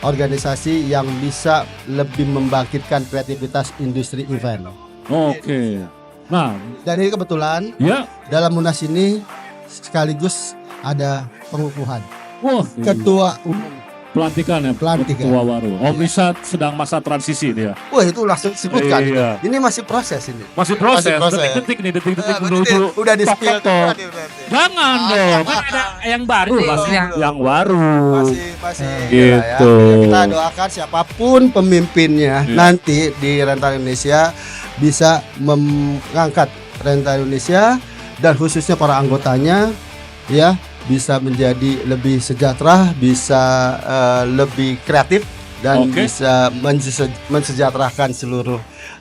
organisasi yang bisa lebih membangkitkan kreativitas industri event. Oke. Nah, dan ini kebetulan ya, dalam Munas ini sekaligus ada pengukuhan wah, ketua umum Pelantikan ya, Pelantikan. ketua baru. Om Risa sedang masa transisi dia. Wah itu langsung sebutkan. Iya. Ini masih proses ini. Masih proses, detik-detik nih, detik-detik menuju. Udah di spill. Jangan dong, kan ada yang baru pasti. Yang baru. Masih Gitu. ya. Kita doakan siapapun pemimpinnya nanti di Rental Indonesia bisa mengangkat Rental Indonesia dan khususnya para anggotanya ya bisa menjadi lebih sejahtera, bisa lebih kreatif dan bisa mensejahterakan seluruh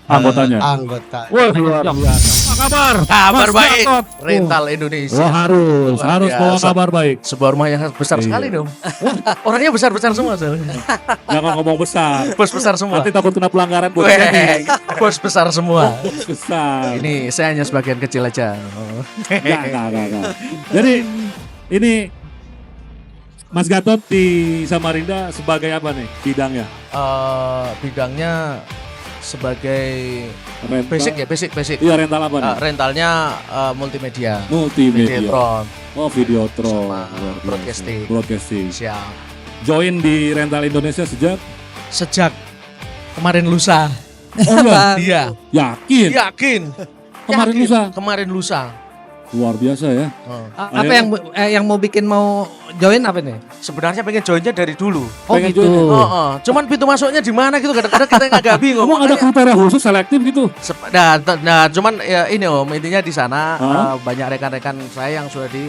anggotanya. Anggota. Wah, luar biasa. Apa kabar? Kabar Mas baik. Gatot. Rental Indonesia. Wah, harus bawa kabar baik. Sebuah rumah yang besar sekali dong. Orangnya besar-besar semua soalnya. Jangan ngomong besar. Bos besar semua. Nanti takut kena pelanggaran buat Weh, bos besar semua. Bos besar. Ini saya hanya sebagian kecil aja. Enggak. Jadi ini Mas Gatot di Samarinda sebagai apa nih bidangnya? Bidangnya sebagai rental. basic. Iya, rental apa nih? Rentalnya multimedia. Videotron. Oh, Videotron. Sama Broadcasting. Siap. Join di Rental Indonesia Sejak kemarin lusa. Oh iya. Yakin. Kemarin lusa. Luar biasa ya. Apa yang mau join apa nih? Sebenarnya pengen joinnya dari dulu. Oh gitu. Cuman pintu masuknya di mana gitu kadang-kadang kita agak bingung. Emang ada kriteria khusus selektif gitu? Nah, cuman ya ini Om, intinya di sana banyak rekan-rekan saya yang sudah di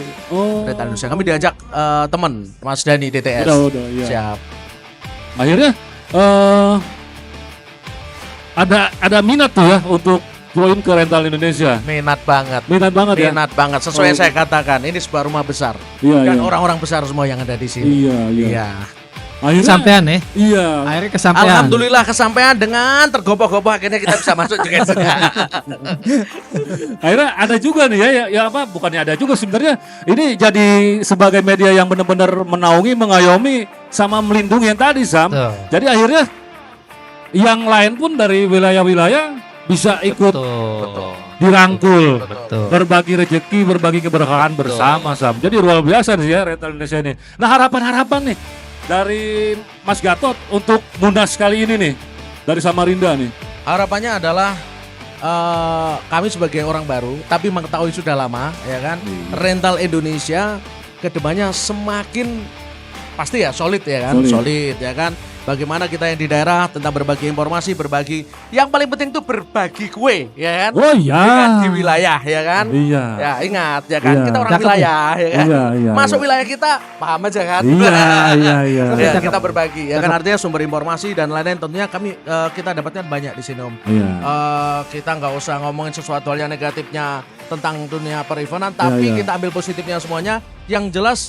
Rental Indonesia. Kami diajak teman Mas Dani DTS. Udah, iya. Siap. Akhirnya ada minat tuh ya untuk join ke Rental Indonesia. Minat banget ya. Minat banget. Sesuai saya katakan, ini sebuah rumah besar. Iya, Dan iya. orang-orang besar semua yang ada di sini. Iya. Akhirnya kesampean ya? Iya. Akhirnya kesampean. Alhamdulillah kesampean dengan tergopoh-gopoh akhirnya kita bisa masuk juga. Akhirnya ada juga nih ya apa bukannya ada juga sebenarnya ini jadi sebagai media yang benar-benar menaungi, mengayomi sama melindungi yang tadi Sam. Jadi akhirnya yang lain pun dari wilayah-wilayah bisa ikut dirangkul, berbagi rezeki, berbagi keberkahan bersama Sam. Jadi luar biasa nih ya Rental Indonesia ini. Nah harapan nih dari Mas Gatot untuk Munas kali ini nih dari Samarinda nih. Harapannya adalah kami sebagai orang baru tapi mengetahui sudah lama ya kan Rental Indonesia kedepannya semakin pasti ya solid ya kan, solid ya kan. Bagaimana kita yang di daerah tentang berbagi informasi, berbagi yang paling penting itu berbagi kue ya kan. Oh iya. Di wilayah ya kan. Iya. Ya ingat ya kan kita orang wilayah ya kan. Iya, Masuk wilayah kita paham aja kan. Iya. Ya, kita berbagi ya kan artinya sumber informasi dan lain-lain tentunya kita dapatkan banyak di sini Om. Iya. Kita nggak usah ngomongin sesuatu hal yang negatifnya tentang dunia per-eventan tapi kita ambil positifnya semuanya. Yang jelas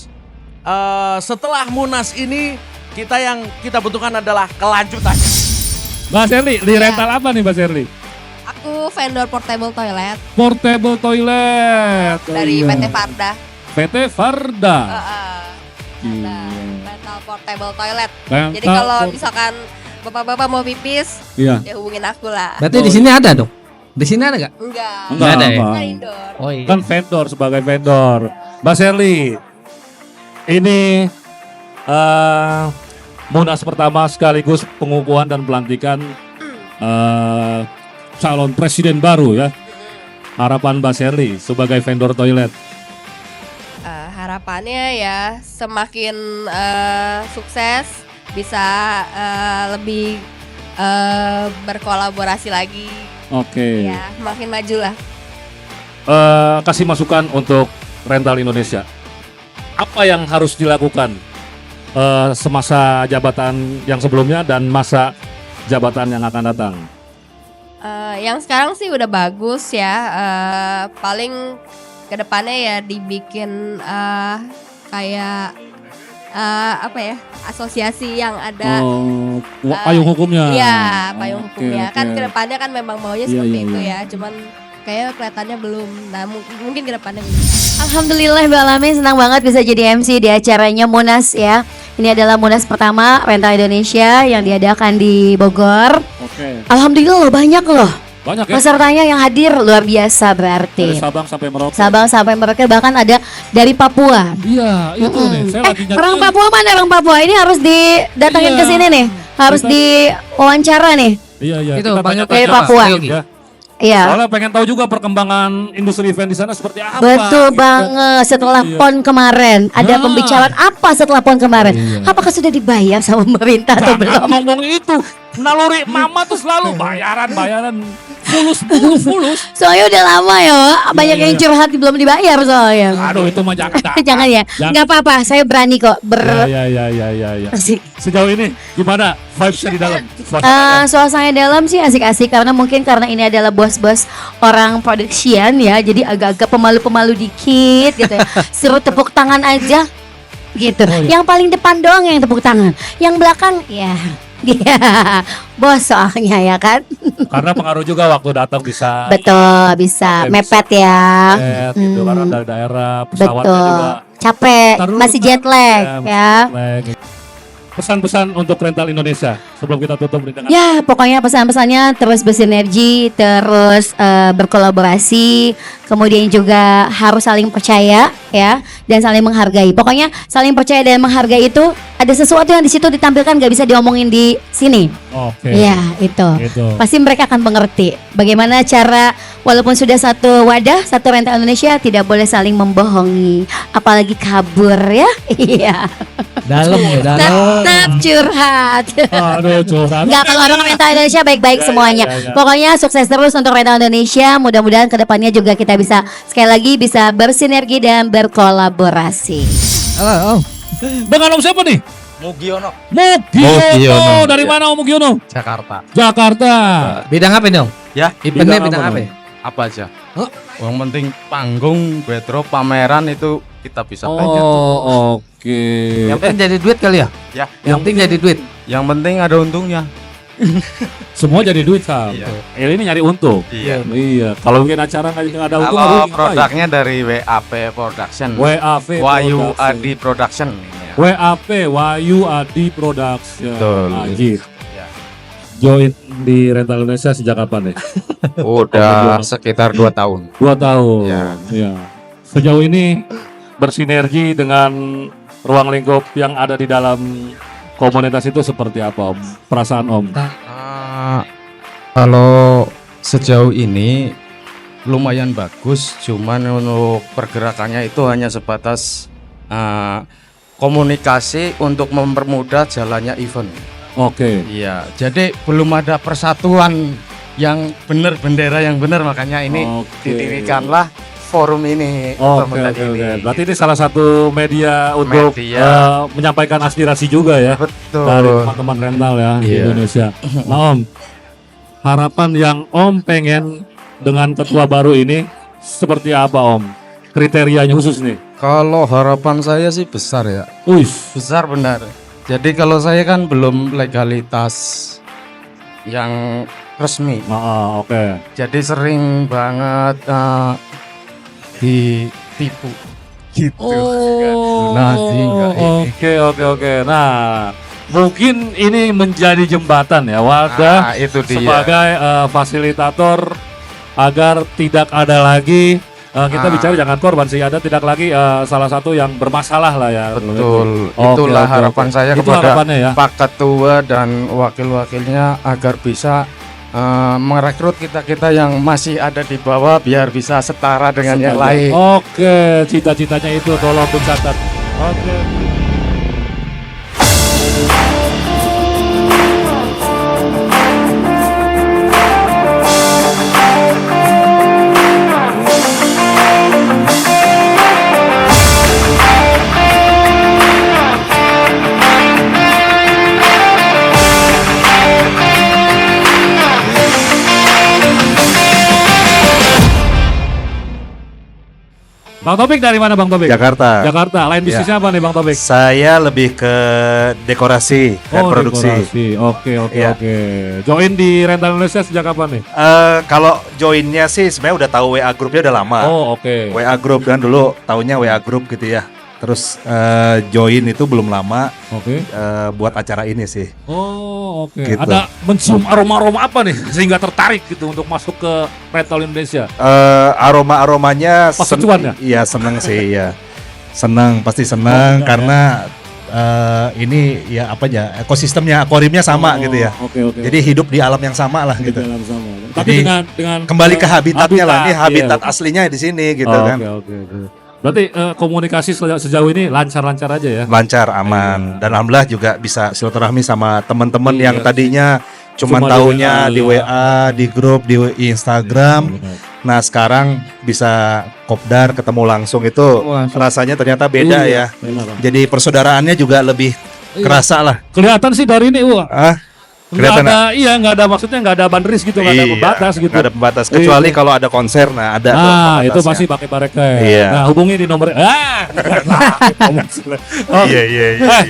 setelah Munas ini yang kita butuhkan adalah kelanjutan. Mbak Sherly, di rental apa nih Mbak Sherly? Aku vendor portable toilet Portable toilet. dari PT Farda. PT Farda. Rental portable toilet. Rental Jadi kalau misalkan bapak-bapak mau pipis, ya hubungin aku lah. Berarti di sini ada dong? Di sini ada nggak? Enggak ada ya? Kan indoor. Oh iya. Kan vendor sebagai vendor. Mbak Sherly, ini Munas pertama sekaligus pengukuhan dan pelantikan calon presiden baru ya. Harapan Mbak Sherly sebagai vendor toilet. Harapannya ya semakin sukses, bisa lebih berkolaborasi lagi. Oke. Ya, makin maju lah. Kasih masukan untuk Rental Indonesia. Apa yang harus dilakukan semasa jabatan yang sebelumnya dan masa jabatan yang akan datang? Yang sekarang sih udah bagus ya. Paling kedepannya ya dibikin kayak apa ya, asosiasi yang ada payung hukumnya. Iya, payung hukumnya. oke. Kan kedepannya kan memang maunya Iya, seperti iya, itu iya. ya. Cuman kayaknya kelihatannya belum. Nah mungkin kedepannya bisa. Alhamdulillah Mbak Alamin, senang banget bisa jadi MC di acaranya Munas ya. Ini adalah Munas pertama Rental Indonesia yang diadakan di Bogor. Oke. Alhamdulillah loh, banyak loh Banyak ya? Pesertanya yang hadir luar biasa berarti. Dari Sabang sampai Merauke. Sabang sampai Merauke, bahkan ada dari Papua. Iya, itu nih. Saya lagi nyari. Orang Papua mana orang Papua? Ini harus didatangin ke sini nih. Harus diwawancara nih. Iya, iya. Itu Kita banyak tanya-tanya dari Papua. ya. Iya. Soalnya pengen tahu juga perkembangan industri event di sana seperti apa. Betul gitu. banget. Setelah PON kemarin, ada pembicaraan apa setelah PON kemarin? Apakah sudah dibayar sama pemerintah atau belum? Ngomong itu, naluri mama tuh selalu bayaran. Fulus. Soalnya udah lama ya, Wak. Banyak Iya, yang iya. curhat belum dibayar soalnya. Aduh, itu mah jangan. Jangan ya. Nggak apa-apa, saya berani kok Ya. Sejauh ini gimana vibes-nya di dalam? Suasana dalam sih asik-asik karena mungkin karena ini adalah bos-bos orang production ya, jadi agak-agak pemalu-pemalu dikit gitu ya. Suruh tepuk tangan aja gitu. Yang paling depan doang yang tepuk tangan, yang belakang ya. Iya, bos soalnya ya kan. Karena pengaruh juga waktu datang bisa. Betul, bisa mepet ya. Gitu, karena dari daerah pesawatnya Betul. juga. Capek, Taruh masih dulu, jet lag ya. Pesan-pesan untuk rental Indonesia sebelum kita tutup dengan Ya, pokoknya pesan-pesannya terus bersinergi, terus berkolaborasi, kemudian juga harus saling percaya ya, dan saling menghargai. Pokoknya saling percaya dan menghargai itu ada sesuatu yang di situ ditampilkan gak bisa diomongin di sini. Oke. Ya, itu. Pasti mereka akan mengerti bagaimana cara walaupun sudah satu wadah, satu rental Indonesia tidak boleh saling membohongi, apalagi kabur ya. Iya. Dalam ya, dalam. Tetap curhat. Aduh, curhat. Enggak, kalau orang rental Indonesia baik-baik semuanya. ya. Pokoknya sukses terus untuk rental Indonesia. Mudah-mudahan kedepannya juga kita bisa sekali lagi bisa bersinergi dan berkolaborasi. Halo, Om. Dengan Om siapa nih? Mugiono. Mugiono. Dari mana Om Mugiono? Jakarta. Jakarta. Bidang apa nih, Om? Ya, Eventnya bidang apa? Apa aja. Yang penting panggung, backdrop, pameran itu kita bisa belajar. Oh, oke. Yang penting jadi duit kali ya? Ya. Yang penting jadi duit. Yang penting ada untungnya. Semua jadi duit, Sam. Iya. Ini nyari untung. Iya. Iya. Kalau bikin acara nggak ada untung, Kalau ngapain? produknya dari WAP Production. WAP Wahyu Production. Adi Production. WAP Wahyu Adi Production. Betul. Anjir. Join di rental Indonesia sejak kapan nih? Udah sekitar 2 tahun. 2 tahun. Ya. Ya. Sejauh ini bersinergi dengan ruang lingkup yang ada di dalam komunitas itu seperti apa, Om? Perasaan Om? Kalau sejauh ini lumayan bagus, cuman untuk pergerakannya itu hanya sebatas komunikasi untuk mempermudah jalannya event. Oke. Iya, jadi belum ada persatuan yang benar, bendera yang benar, makanya ini didirikanlah forum ini. Oke. Berarti ini salah satu media untuk menyampaikan aspirasi juga ya. Betul. Dari teman-teman rental ya di Iya. Indonesia. Nah, Om, harapan yang Om pengen dengan ketua baru ini seperti apa, Om? Kriterianya khusus nih. Kalau harapan saya sih besar ya. Besar benar. Jadi kalau saya kan belum legalitas yang resmi. Oke. Jadi sering banget ditipu gitu. Nah, sehingga Oke. Nah, mungkin ini menjadi jembatan ya, wadah itu dia. sebagai fasilitator agar tidak ada lagi kita bicara jangan korban sih, ada tidak lagi salah satu yang bermasalah lah ya. Betul. Oke, Itulah oke, harapan oke. saya Itu kepada harapannya ya. Pak Ketua dan wakil-wakilnya agar bisa merekrut kita-kita yang masih ada di bawah biar bisa setara dengan yang lain. Oke, cita-citanya itu tolong dicatat. Oke. Bang Topik dari mana Bang Topik? Jakarta. Jakarta. Lain bisnisnya apa nih Bang Topik? Saya lebih ke dekorasi dan produksi. Dekorasi. Oke. Iya. Join di rental Indonesia sejak kapan nih? Kalau joinnya sih sebenarnya udah tahu WA grupnya udah lama. Oh, oke. WA grup kan dulu taunya WA grup gitu ya. Terus join itu belum lama. Oke. Buat acara ini sih. Oh, oke. Gitu. Ada mencium aroma-aroma apa nih sehingga tertarik gitu untuk masuk ke Rental Indonesia? Aroma-aromanya Pas cuan ya? Iya, seneng sih ya. Seneng, pasti seneng karena ini ya apa ya, ekosistemnya, akuariumnya sama gitu ya. Oke. Jadi hidup di alam yang sama lah gitu. Alam sama. Jadi Tapi dengan kembali ke habitatnya lah. Ini habitat iya. aslinya di sini gitu kan. Oke. Berarti komunikasi sejauh ini lancar-lancar aja ya? Lancar, aman. Dan alhamdulillah juga bisa silaturahmi sama teman-teman yang tadinya Cuma cuma di taunya WA, di WA, di grup, di Instagram. Nah sekarang bisa kopdar, ketemu langsung itu rasanya ternyata beda Iya, ya. benar. Jadi persaudaraannya juga lebih kerasa lah. Kelihatan sih dari ini, Kelihatan nggak ada maksudnya nggak ada boundaries gitu, nggak ada pembatas gitu. Nggak ada pembatas kecuali Iya. kalau ada konser, nah ada. tuh Nah, itu pembatasnya. pasti pakai bareke. Iya. Nah, hubungi di nomor Iya.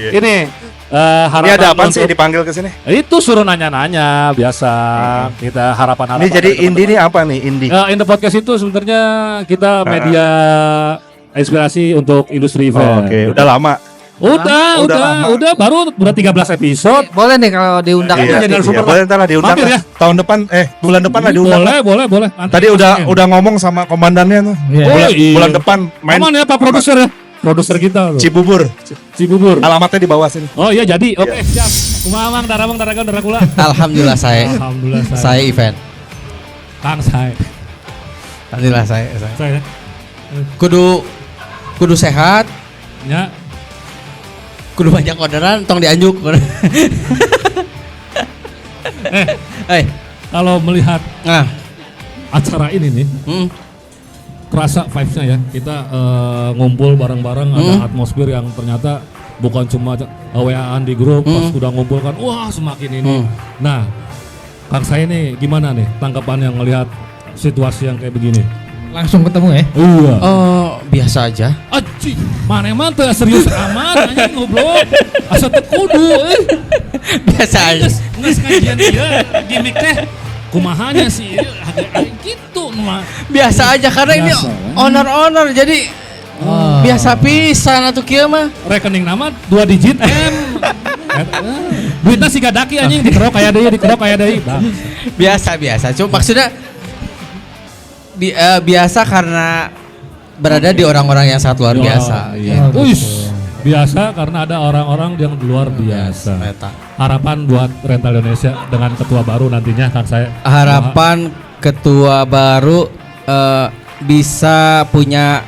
Ini Ini ada apa sih dipanggil ke sini? Itu suruh nanya-nanya biasa. Kita harapan-harapan. Ini jadi Indi nih apa nih Indi? In the podcast itu sebenarnya kita media inspirasi untuk industri event. Oke, udah lama. Udah baru 13 episode. Boleh nih kalau diundang. Iya, boleh ntar lah diundang. Mampir ya. Tahun depan, bulan depan lah diundang. Boleh. Tadi udah ngomong sama komandannya tuh. Bulan depan main. Aman ya Pak Produser ya? Produser kita loh. Cibubur. Alamatnya di bawah sini. Oh iya jadi. Oke, siap. Kumamang darakula. Alhamdulillah saya event. Kang saya. Alhamdulillah saya. Saya. Kudu sehat. Ya. Kudu banyak orderan, tong dianjuk. Kalau melihat acara ini nih, kerasa vibes-nya ya. Kita ngumpul bareng-bareng, ada atmosfer yang ternyata bukan cuma WA-an di grup, pas udah ngumpul kan, wah semakin ini. Nah, Kang saya nih gimana nih tanggapan yang ngelihat situasi yang kayak begini? Langsung ketemu ya? Iya. Biasa aja. Aji, mana emang tuh serius amat anjing ngobrol. Asa teu kudu Biasa aja. Nges ngajian dia gimmick teh kumahanya sih gitu mah. Biasa aja karena ini honor jadi biasa pisan atuh kieu mah. Rekening nama 2 digit M. Duitnya si gadaki anjing dikerok kayak deui. Biasa. Cuma maksudnya biasa karena berada di orang-orang yang sangat luar biasa. Iya. Biasa karena ada orang-orang yang luar biasa. Harapan buat Rental Indonesia dengan ketua baru nantinya kan saya. Harapan ketua baru bisa punya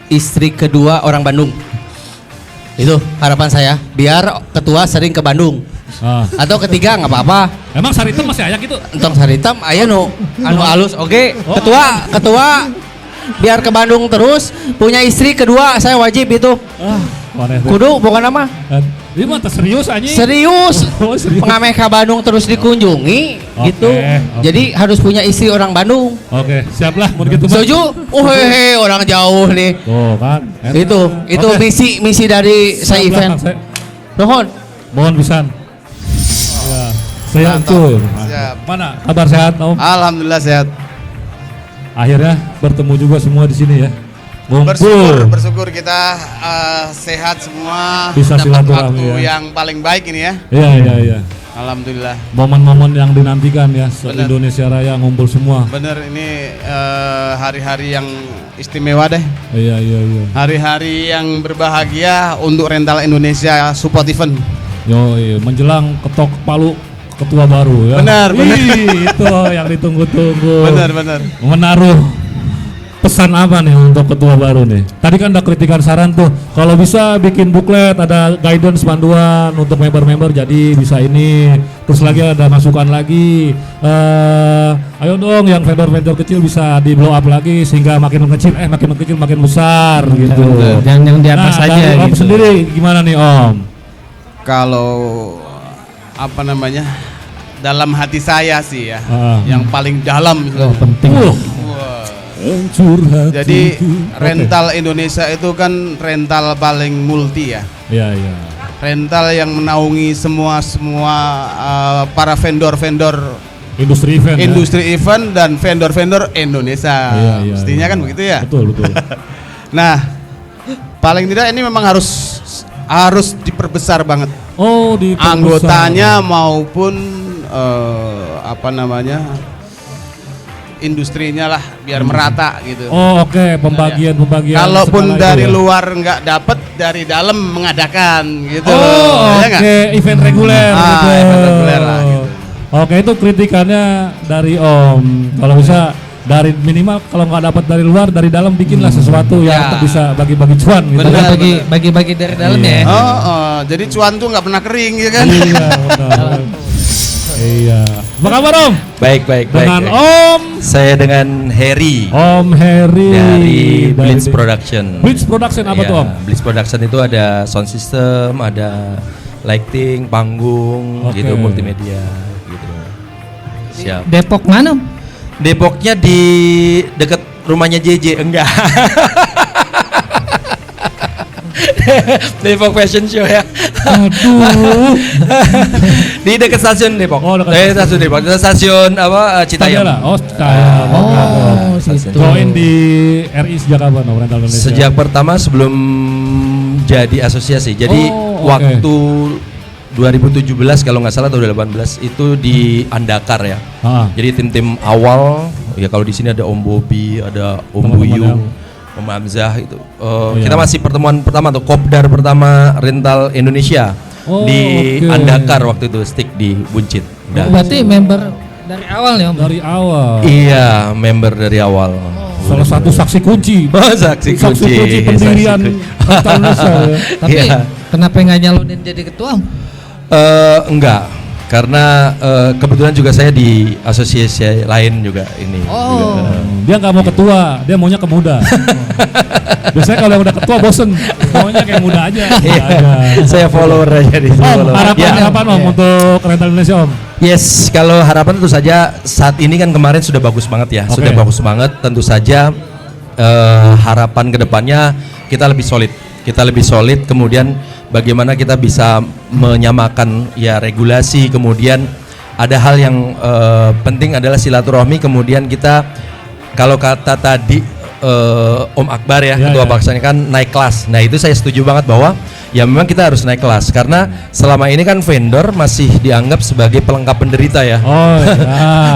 istri kedua orang Bandung. Itu harapan saya. Biar ketua sering ke Bandung. Atau ketiga nggak apa-apa. Emang Saritem masih ayak gitu? Entong Saritem aya nu alus. Oke. Ketua biar ke Bandung terus, punya istri kedua saya wajib itu. Kudu bukan nama. Ini mah serius anjing. Serius. Pengameh ke Bandung terus dikunjungi gitu. Jadi harus punya istri orang Bandung. Oke, siap lah mau gitu. Setuju? Orang jauh nih. Oh kan. Itu misi dari saya event. Mohon pisan. Ya, saya tuh. Mana kabar sehat Om? Alhamdulillah sehat. Akhirnya bertemu juga semua di sini ya. Bersyukur kita sehat semua. Bisa dapat silaturahmi waktu ya. yang paling baik ini ya. Iya. Alhamdulillah. Momen-momen yang dinantikan ya, Indonesia Raya ngumpul semua. Bener ini hari-hari yang istimewa deh. Iya. Hari-hari yang berbahagia untuk Rental Indonesia Support Event. Menjelang ketok palu ketua baru ya. Benar. Itu yang ditunggu-tunggu. Benar. Menaruh pesan apa nih untuk ketua baru nih? Tadi kan ada kritikan saran tuh, kalau bisa bikin buklet, ada guidance panduan untuk member-member jadi bisa ini. Terus lagi ada masukan lagi, ayo dong yang vendor-vendor kecil bisa di blow up lagi sehingga makin kecil makin besar gitu. Jangan yang di atas aja dari Om gitu. sendiri gimana nih Om? Kalau dalam hati saya sih ya, yang paling dalam itu. Penting. Jadi rental Indonesia itu kan rental paling multi ya. Iya. Rental yang menaungi semua para vendor-vendor industri event dan vendor-vendor Indonesia. Iya. Mestinya kan begitu ya. Betul. Nah, paling tidak ini memang harus diperbesar banget. Oh, diperbesar. Anggotanya maupun industrinya lah biar merata gitu. Oh, oke, pembagian. Kalaupun skala dari itu ya. luar nggak dapat, dari dalam mengadakan gitu. Oh, Ya nggak? oke, event reguler gitu. Event reguler lah gitu. Oke, itu kritikannya dari Om. Kalau bisa dari minimal kalau nggak dapat dari luar, dari dalam bikinlah sesuatu yang bisa bagi-bagi cuan gitu. Benar, bagi-bagi dari dalam ya. Jadi cuan tuh nggak pernah kering ya kan? Iya, betul. Iya. Apa kabar Om? Baik. Dengan Om. Saya dengan Harry. Om Harry Dari Blitz Production. Blitz Production apa tuh Om? Blitz Production itu ada sound system, ada lighting, panggung, Oke. gitu, multimedia, gitu. Siap. Depok mana? Om? Depoknya di dekat rumahnya JJ, enggak. Depok Fashion Show ya. Aduh. Di dekat stasiun Depok. Oh, Stasiun Depok. Stasiun apa? Citayam. Citayam. Oh, situ. Join di RI sejak kapan Om Rental Indonesia? Sejak pertama sebelum jadi asosiasi. Jadi oke. waktu 2017 kalau nggak salah atau 2018 itu di Andakar ya. Jadi tim-tim awal ya, kalau di sini ada Om Bobi, ada Om Buyung, Om Hamzah itu. Kita masih pertemuan pertama tuh, kopdar pertama Rental Indonesia di Andakar waktu itu, stick di Buncit. Berarti member dari awal nih Om? Dari awal. Iya, member dari awal. Salah satu saksi kunci. Saksi kunci pendirian Rental Indonesia. Tapi kenapa nggak nyalonin jadi ketua Om? Enggak, karena kebetulan juga saya di asosiasi lain juga ini. Oh. Dia nggak mau ketua, dia maunya ke muda. Biasanya kalau yang udah ketua bosen, maunya kayak muda aja. Saya follower aja di sini. Om, harapannya apa Om untuk Rental Indonesia Om? Yes, kalau harapan tentu saja saat ini kan kemarin sudah bagus banget ya, sudah bagus banget. Tentu saja harapan kedepannya kita lebih solid, kemudian bagaimana kita bisa menyamakan ya regulasi, kemudian ada hal yang penting adalah silaturahmi, kemudian kita kalau kata tadi Om Akbar ya, ketua pelaksana kan naik kelas. Nah itu saya setuju banget bahwa ya memang kita harus naik kelas karena selama ini kan vendor masih dianggap sebagai pelengkap penderita ya.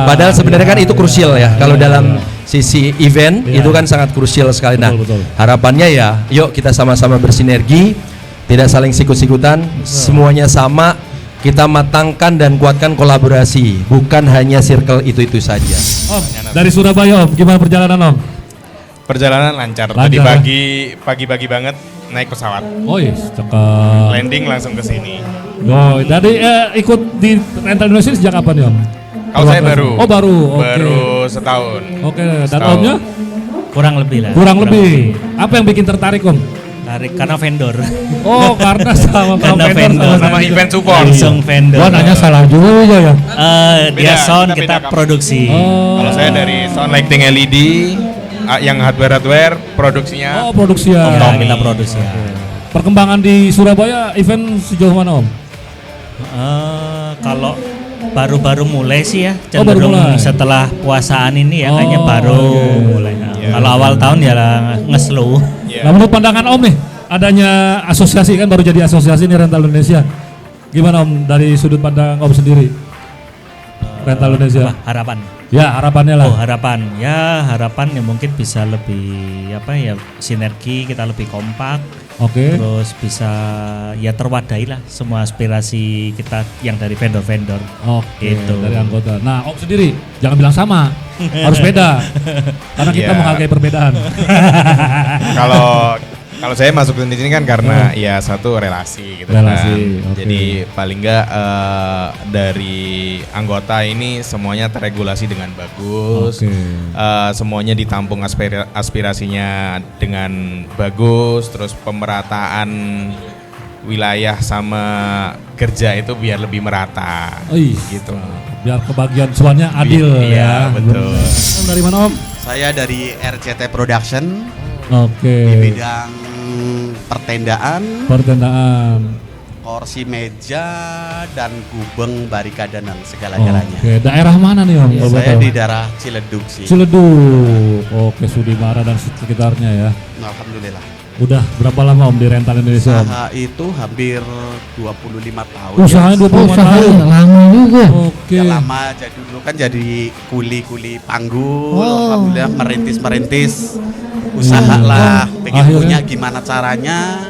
Padahal sebenarnya kan itu krusial ya. Kalau dalam sisi event itu kan sangat krusial sekali. Nah harapannya ya, yuk kita sama-sama bersinergi, tidak saling sikut-sikutan, semuanya sama. Kita matangkan dan kuatkan kolaborasi, bukan hanya circle itu saja. Om, dari Surabaya Om, gimana perjalanan Om? Perjalanan lancar. Tadi pagi-pagi banget naik pesawat. Oh iya, cakep. Landing langsung ke sini. Oh, tadi ikut di Rental Indonesia sejak kapan ya Om? Kalau saya baru. Oh baru, oke. Baru setahun. Oke, dan Omnya? Kurang lebih lah. Kurang lebih. Apa yang bikin tertarik Om? Karena vendor. Oh, karena sama vendor sama event support. Langsung vendor. Gua nanya salah juga ya. Dia sound, kita produksi. Kalau saya dari sound lighting LED, yang hardware produksinya. Oh, produksi ya. Kita produksi. Perkembangan di Surabaya event sejauh mana Om? Kalau baru-baru mulai sih ya, baru cenderung mulai. setelah puasaan ini ya kayaknya baru mulai. Kalau awal tahun ya nge-slow. Nah, menurut pandangan Om nih, adanya asosiasi kan baru jadi asosiasi nih Rental Indonesia. Gimana Om dari sudut pandang Om sendiri? Rental Indonesia. Harapan. Ya, harapannya lah. Oh, harapan. Ya, harapan ya mungkin bisa lebih sinergi, kita lebih kompak. Oke. Terus bisa ya terwadahi lah semua aspirasi kita yang dari vendor-vendor. Oke, Gitu. dari anggota. Nah, Om sendiri jangan bilang sama. Harus beda. Karena kita Iya. menghargai perbedaan. Kalau saya masuk di sini kan karena ya satu relasi gitu Relasi, kan. oke. Jadi paling enggak dari anggota ini semuanya terregulasi dengan bagus. Oke. Semuanya ditampung aspirasinya dengan bagus, terus pemerataan wilayah sama kerja itu biar lebih merata. Gitu. Biar kebagian cuannya adil ya. Iya, betul. Om dari mana Om? Saya dari RCT Production. Oke. Di bidang pertendaan, kursi meja dan gubeng barikadanan segala-galanya. Oke, daerah mana nih Om? Ya, kalau saya boleh di tahu? daerah Ciledug sih. Ciledug. Oke, Sudimara dan sekitarnya ya. Alhamdulillah. Udah berapa lama Om di Rental Indonesia Om? Usaha itu hampir 25 tahun. Usahanya 25 tahun. Lama juga. Oke. Ya lama, jadi dulu kan jadi kuli-kuli panggul, Oh. alhamdulillah merintis usaha lah, pengen Akhirnya? punya gimana caranya,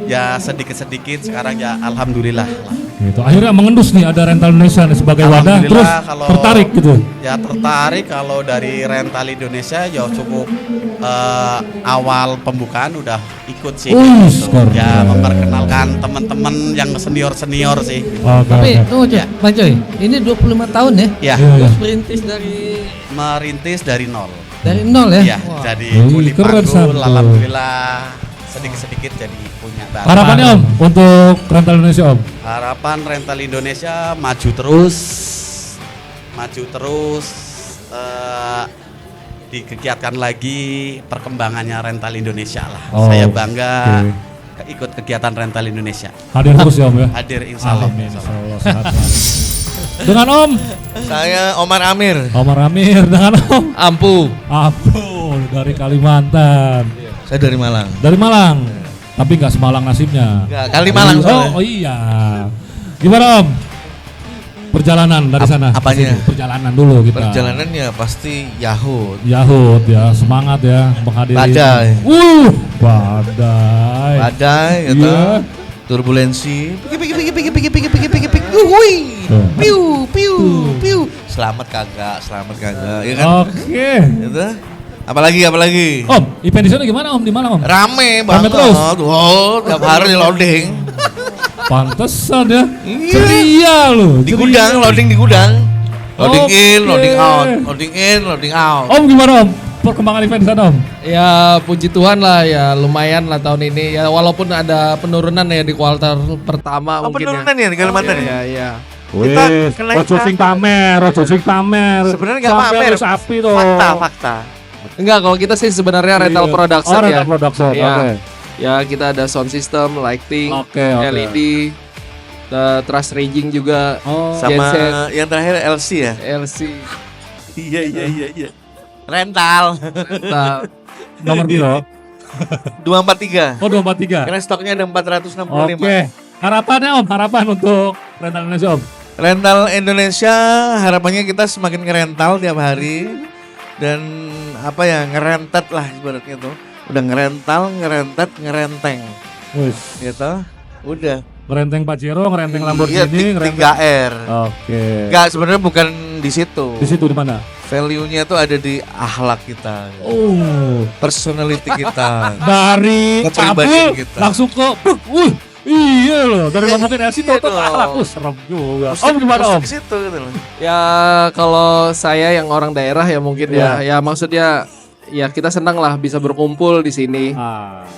ya sedikit-sedikit sekarang ya alhamdulillah lah. Gitu. Akhirnya mengendus nih ada Rental Indonesia nih sebagai wadah, terus Alhamdulillah kalau tertarik gitu. Ya tertarik kalau dari Rental Indonesia ya cukup awal pembukaan udah ikut sih. Gitu. Ya memperkenalkan teman-teman yang senior-senior sih. Tapi tunggu Cok, Bang Coy, ini 25 tahun ya? Ya. Terus merintis dari nol. Dari nol ya? Iya, Wah. jadi Wih, kuli keren, panggul, Sam. alhamdulillah sedikit-sedikit jadi punya barang. Harapannya Om untuk Rental Indonesia Om? Harapan Rental Indonesia maju terus, digiatkan lagi perkembangannya Rental Indonesia lah. Oh, Saya bangga oke. ikut kegiatan Rental Indonesia. Hadir terus ya Om ya? Hadir insya Allah. Amin, insya Allah, sehat selalu. Dengan Om? Saya Omar Amir. Omar Amir dengan Om? Ampu. Ampu dari Kalimantan. Saya dari Malang. Dari Malang. Tapi nggak Semalang nasibnya. Nggak, Kalimalang soalnya. Oh iya. Gimana Om? Perjalanan dari sana. Apanya? Perjalanan dulu kita. Perjalanan ya pasti Yahoo. Yahoo ya, semangat ya menghadiri. Badai. Badai. Badai Iya. gitu. Turbulensi. Piki. Hui. Piu, piu, piu. Selamat kagak, ya kan? Oke. Gitu. Apalagi? Om, event di sana gimana Om? Di Malang Om? Rame Rame banget. terus. Oh, tiap hari loading. Pantesan ya. Ceria loh. Di gudang, loading di gudang. Loading in, Oke. loading out, loading in, loading out. Om gimana Om? Perkembangan event di sana Om? Ya puji Tuhan lah ya lumayan lah tahun ini ya walaupun ada penurunan ya di kuartal pertama mungkin penurunan ya di Kalimantan ya? Iya. Wih, Rojo sing pamer. Sebenarnya nggak pamer, sapi tuh. fakta. Enggak, kalau kita sih sebenarnya rental Iya. production Oh, ya. rental production, Iya. oke. Ya kita ada sound system, lighting, Oke. LED, truss rigging juga, Sama genset, yang terakhir LC ya? LC. Iya. Rental. Nomor biro? 243. Oh 243. Karena stoknya ada 465. Oke. Harapannya Om, harapan untuk Rental Indonesia Om? Rental Indonesia harapannya kita semakin ngerental tiap hari dan apa ya ngerentet lah ibaratnya tuh. Udah ngerental, ngerentet, ngerenteng. Wis. Gitu. Udah. Ngerenteng Pajero, ngerenteng Iya, Lamborghini, ngerenteng 3R. Oke. Enggak, sebenarnya bukan di situ. Di situ di mana? Value-nya tuh ada di akhlak kita. Oh, personality kita. Dari Kepribadian cabul kita. langsung ke iya loh, dari ngomongin LC toto akhlak. Serem juga. Om gimana Om? Ke situ gitu loh. Ya kalau saya yang orang daerah ya mungkin ya maksudnya ya kita senang lah bisa berkumpul di sini.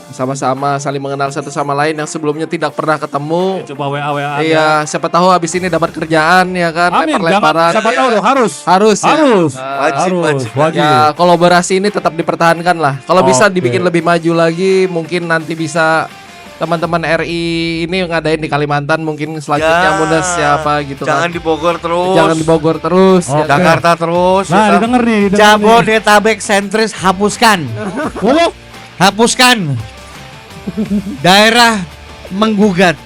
Sama-sama saling mengenal satu sama lain yang sebelumnya tidak pernah ketemu. Coba WA. Iya, siapa tahu habis ini dapat kerjaan ya kan, Amin, lempar-lemparan. siapa tahu dong harus. Harus. Ya? Wajib. Ya, kolaborasi ini tetap dipertahankan lah. Kalau bisa Oke. dibikin lebih maju lagi, mungkin nanti bisa teman-teman RI ini ngadain di Kalimantan mungkin selanjutnya Ya, Mudas siapa gitu jangan kan. di Bogor terus. Jangan di Bogor terus. Oke. Jakarta terus. Nah, didengar nih. Jabodetabek sentris hapuskan. Hapuskan. Daerah menggugat.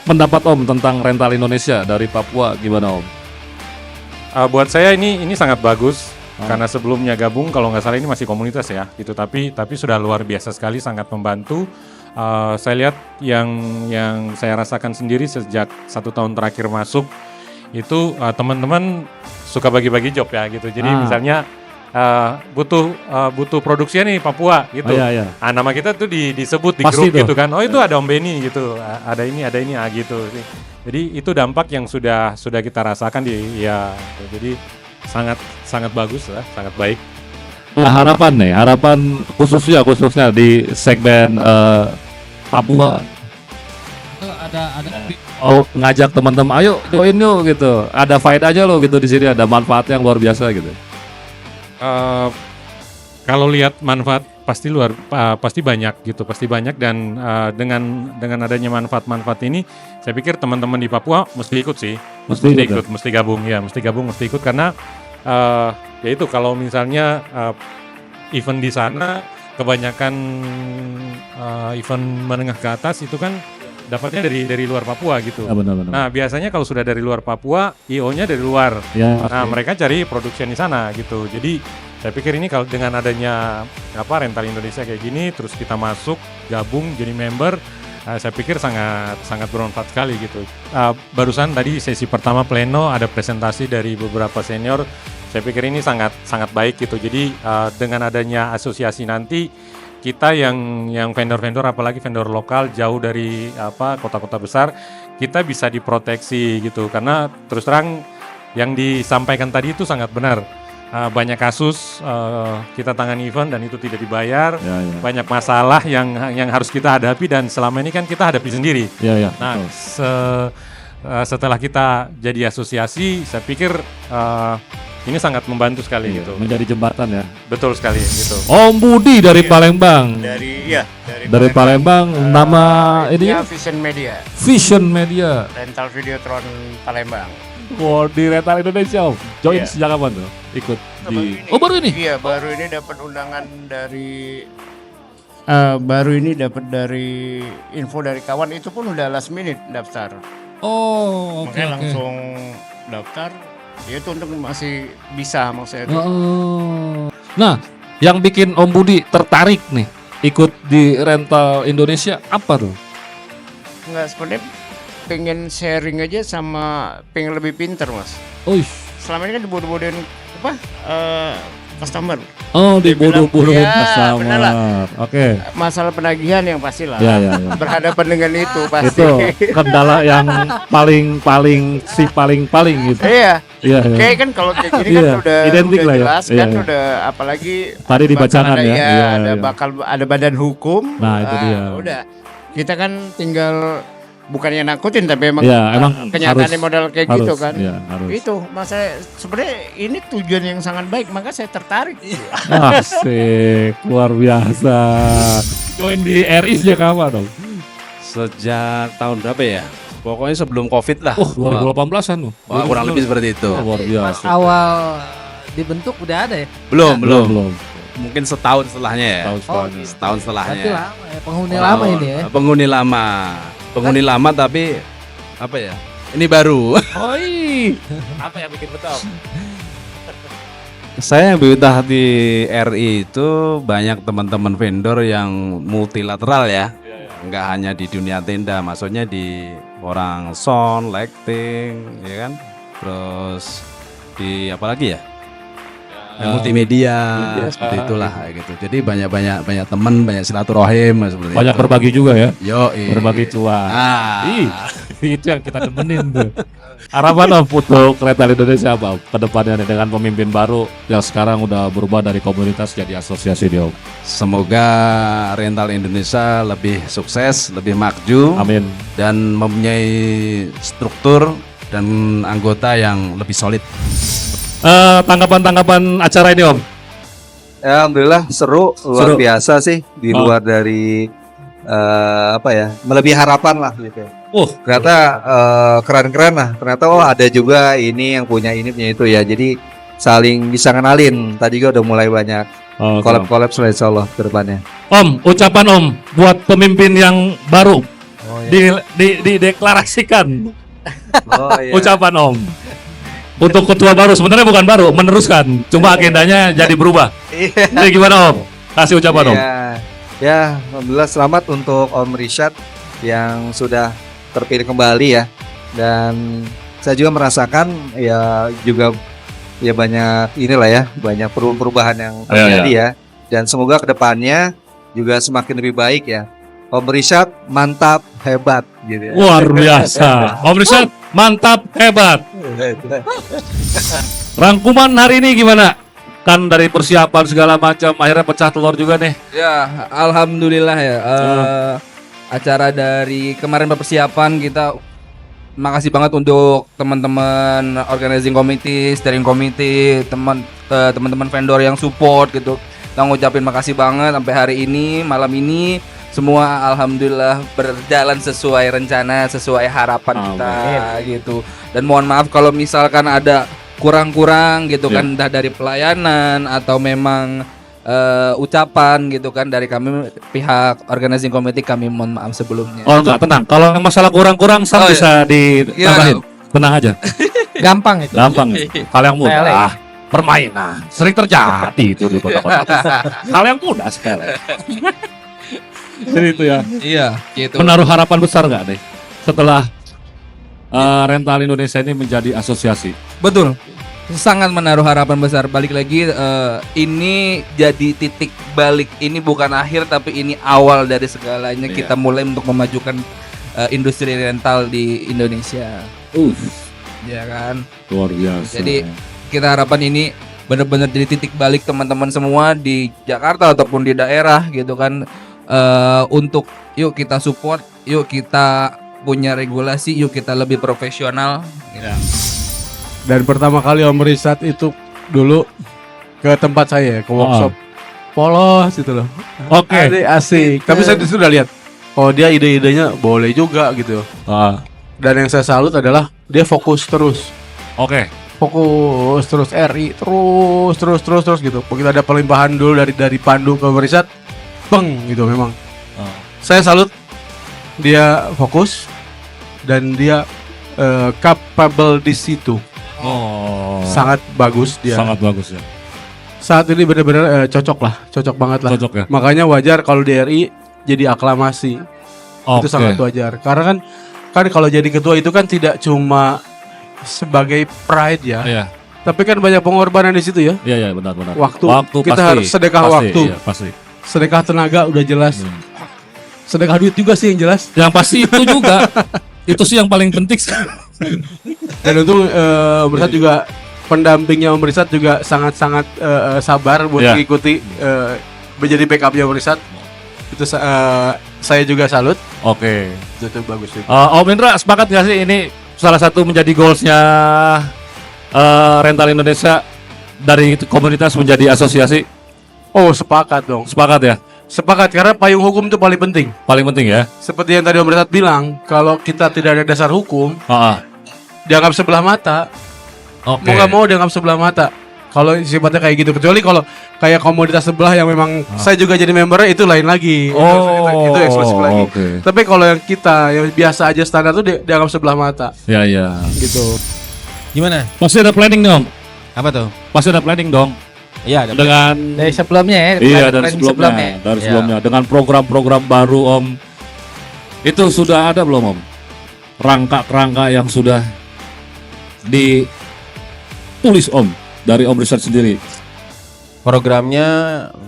Pendapat Om tentang Rental Indonesia dari Papua gimana Om? Buat saya ini sangat bagus karena sebelumnya gabung kalau nggak salah ini masih komunitas ya gitu tapi sudah luar biasa sekali sangat membantu. Saya lihat yang saya rasakan sendiri sejak 1 tahun terakhir masuk itu teman-teman suka bagi-bagi job ya gitu. Jadi misalnya butuh produksinya nih Papua gitu. Iya. Nama kita tuh disebut di Pasti grup tuh. gitu kan. Oh itu ada Om Benny gitu. Ada ini gitu. Jadi itu dampak yang sudah kita rasakan jadi sangat bagus lah, sangat baik. Nah, harapan khususnya di segmen Papua. Ada Ngajak teman-teman, ayo join yuk gitu. Ada faedahnya loh gitu di sini, ada manfaatnya yang luar biasa gitu. Kalau lihat manfaat pasti banyak gitu, pasti banyak dan dengan adanya manfaat-manfaat ini, saya pikir teman-teman di Papua mesti ikut sih, mesti gabung, mesti ikut karena ya itu kalau misalnya event di sana kebanyakan event menengah ke atas itu kan dapatnya dari luar Papua gitu. Benar. Nah biasanya kalau sudah dari luar Papua, IO-nya dari luar. Ya, nah mereka cari production di sana gitu. Jadi saya pikir ini kalau dengan adanya rental Indonesia kayak gini, terus kita masuk gabung jadi member, saya pikir sangat bermanfaat sekali gitu. Barusan tadi sesi pertama pleno ada presentasi dari beberapa senior. Saya pikir ini sangat baik gitu. Jadi dengan adanya asosiasi nanti kita yang vendor-vendor, apalagi vendor lokal jauh dari kota-kota besar, kita bisa diproteksi gitu. Karena terus terang yang disampaikan tadi itu sangat benar. Banyak kasus kita tangani event dan itu tidak dibayar, banyak masalah yang harus kita hadapi dan selama ini kan kita hadapi sendiri. Nah, setelah kita jadi asosiasi, saya pikir ini sangat membantu sekali gitu. Menjadi jembatan ya. Betul sekali gitu. Om Budi dari Palembang. Dari Palembang. Nama ini Vision Media. Vision Media. Rental Videotron Palembang. Di Rental Indonesia Om. Join sejak kapan tuh? Ikut di. Baru ini? Iya, baru ini dapat undangan dari baru ini dapat dari info dari kawan, itu pun udah last minute daftar. Oh, oke. Makanya langsung daftar. Ya itu untuk masih bisa maksudnya itu. Nah, yang bikin Om Budi tertarik nih ikut di Rental Indonesia apa tuh? Enggak, sebenarnya pengen sharing aja sama pengen lebih pinter Mas. Selama ini kan dibodoh-bodohin customer. Oh, dibodoh-bodohin customer. Benar lah. Oke. Masalah penagihan yang pastilah. Ya. Berhadapan dengan itu pasti. Itu kendala yang paling gitu. Iya. Kayak kan kalau kayak gini kan udah identik lah ya. Jelas kan udah apalagi tadi dibacakan ya. Ada badan hukum. Nah, itu dia. Udah. Kita kan tinggal bukannya nakutin tapi emang kenyataannya modal kayak gitu kan. Itu masa sebenarnya ini tujuan yang sangat baik, maka saya tertarik. Asik, luar biasa. Join di RI sejak kapan dong? Sejak tahun berapa ya? Pokoknya sebelum Covid lah. 2018-an loh. Kurang lebih seperti itu. Luar biasa. Awal dibentuk udah ada ya? Belum. Mungkin setahun setelahnya ya. Setahun setelahnya. Berarti lama ya, penghuni lama ini ya. Penghuni lama tapi apa ya? Ini baru. Apa yang bikin betul? Saya yang betah di RI itu banyak teman-teman vendor yang multilateral ya. Enggak hanya di dunia tenda, maksudnya di orang sound, lighting, ya kan? Terus di apa lagi ya? Multimedia seperti itulah kayak gitu. Jadi banyak teman, banyak silaturahim seperti banyak itu. Berbagi juga ya. Berbagi cuan. Itu yang kita demenin tuh. Harapan Om untuk Rental Indonesia apa ke depannya dengan pemimpin baru yang sekarang udah berubah dari komunitas jadi asosiasi dia Om. Semoga Rental Indonesia lebih sukses, lebih maju. Amin. Dan mempunyai struktur dan anggota yang lebih solid. Tanggapan acara ini Om? Ya, alhamdulillah seru, luar biasa sih di luar dari melebihi harapan lah gitu. Ternyata keren-keren lah. Ternyata ada juga ini yang punya ini punya itu ya. Jadi saling bisa kenalin. Tadi juga udah mulai banyak collab insya Allah ke depannya. Om, ucapan Om buat pemimpin yang baru dideklarasikan. Ucapan Om. Untuk ketua baru, sebenarnya bukan baru, meneruskan. Cuma agendanya jadi berubah. Jadi gimana Om? Kasih ucapan Om. Ya, alhamdulillah selamat untuk Om Rishad yang sudah terpilih kembali ya. Dan saya juga merasakan banyak inilah ya, banyak perubahan yang terjadi ya. Dan semoga kedepannya juga semakin lebih baik ya. Om Rishad mantap, hebat gitu ya. Luar biasa. Om Rishad mantap, hebat. Rangkuman hari ini gimana? Kan dari persiapan segala macam akhirnya pecah telur juga nih. Ya, alhamdulillah ya. acara dari kemarin persiapan kita. Makasih banget untuk teman-teman organizing committee, steering committee, teman-teman vendor yang support gitu. Kita ngucapin makasih banget sampai hari ini, malam ini semua alhamdulillah berjalan sesuai rencana, sesuai harapan kita gitu. Dan mohon maaf kalau misalkan ada kurang-kurang gitu kan, entah dari pelayanan atau memang ucapan gitu kan dari kami pihak organizing committee, kami mohon maaf sebelumnya. Oh enggak, tenang. Kalau masalah kurang-kurang bisa ditambahin. Tenang aja. Gampang itu. Gampang. Hal yang mudah. Permainan sering terjadi itu di kota-kota. Hal yang mudah sekali. Jadi itu ya. Iya, gitu. Menaruh harapan besar nggak deh setelah Rental Indonesia ini menjadi asosiasi? Betul. Sangat menaruh harapan besar. Balik lagi, ini jadi titik balik. Ini bukan akhir tapi ini awal dari segalanya. Kita mulai untuk memajukan industri rental di Indonesia. Ya kan? Luar biasa. Jadi kita harapan ini benar-benar jadi titik balik teman-teman semua di Jakarta ataupun di daerah gitu kan. Untuk yuk kita support, yuk kita punya regulasi, yuk kita lebih profesional gitu. Dan pertama kali Om Rizat itu dulu ke tempat saya, ke workshop polos gitu loh. Oke. Asik. Tapi saya sudah lihat, oh dia ide-idenya boleh juga gitu. Dan yang saya salut adalah dia fokus terus. Oke. Fokus terus RI terus gitu. Begitu ada pelimpahan dulu dari Pandu ke Om Rizat, beng gitu memang. Saya salut, dia fokus dan dia capable di situ. Sangat bagus dia. Sangat bagus ya. Saat ini benar-benar cocok banget lah. Cocok ya. Makanya wajar kalau di RI jadi aklamasi. Itu sangat wajar. Karena kan kalau jadi ketua itu kan tidak cuma sebagai pride ya. Iya. Tapi kan banyak pengorbanan di situ ya. Iya benar. Waktu kita pasti, harus sedekah waktu. Iya, pasti. Sedekah tenaga udah jelas. Sedekah duit juga sih yang jelas. Yang pasti itu juga. Itu sih yang paling penting. Dan untuk Om Rizat juga pendampingnya Om Rizat juga sangat-sangat sabar buat mengikuti menjadi backupnya Om Rizat. Itu saya juga salut. Oke. Itu bagus itu. Om Indra sepakat nggak sih ini salah satu menjadi goalsnya Rental Indonesia dari komunitas menjadi asosiasi? Oh sepakat dong. Sepakat ya? Sepakat karena payung hukum itu paling penting. Paling penting ya. Seperti yang tadi Om Rizat bilang, kalau kita tidak ada dasar hukum, dianggap sebelah mata. Mau nggak mau dianggap sebelah mata. Kalau sifatnya kayak gitu, kecuali kalau kayak komoditas sebelah yang memang saya juga jadi membernya itu lain lagi. Itu eksklusif lagi. Tapi kalau yang kita yang biasa aja standar tuh dianggap sebelah mata. Ya. Gitu. Gimana? Pasti ada planning dong. Apa tuh? Pasti ada planning dong. Iya, dengan dari sebelumnya ya. Iya, dari sebelumnya. Dari sebelumnya dengan program-program baru Om. Itu sudah ada belum Om? Rangka-rangka yang sudah ditulis Om dari Om Rizat sendiri. Programnya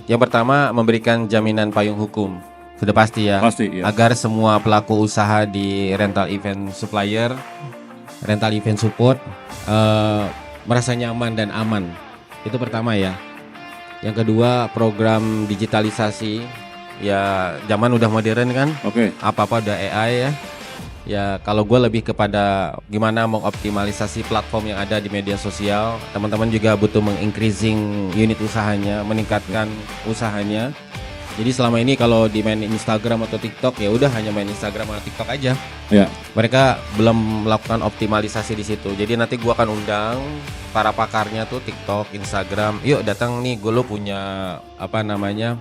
yang pertama memberikan jaminan payung hukum. Sudah pasti ya. Pasti ya. Agar semua pelaku usaha di rental event supplier, rental event support merasa nyaman dan aman. Itu pertama ya. Yang kedua program digitalisasi. Ya zaman udah modern kan. Apa-apa udah AI ya. Ya kalau gue lebih kepada gimana mengoptimalisasi platform yang ada di media sosial. Teman-teman juga butuh meng-increasing unit usahanya, meningkatkan usahanya. Jadi selama ini kalau di main Instagram atau TikTok ya udah hanya main Instagram atau TikTok aja. Ya. Mereka belum melakukan optimalisasi di situ. Jadi nanti gua akan undang para pakarnya tuh TikTok, Instagram. Yuk datang nih, gue lo punya apa namanya?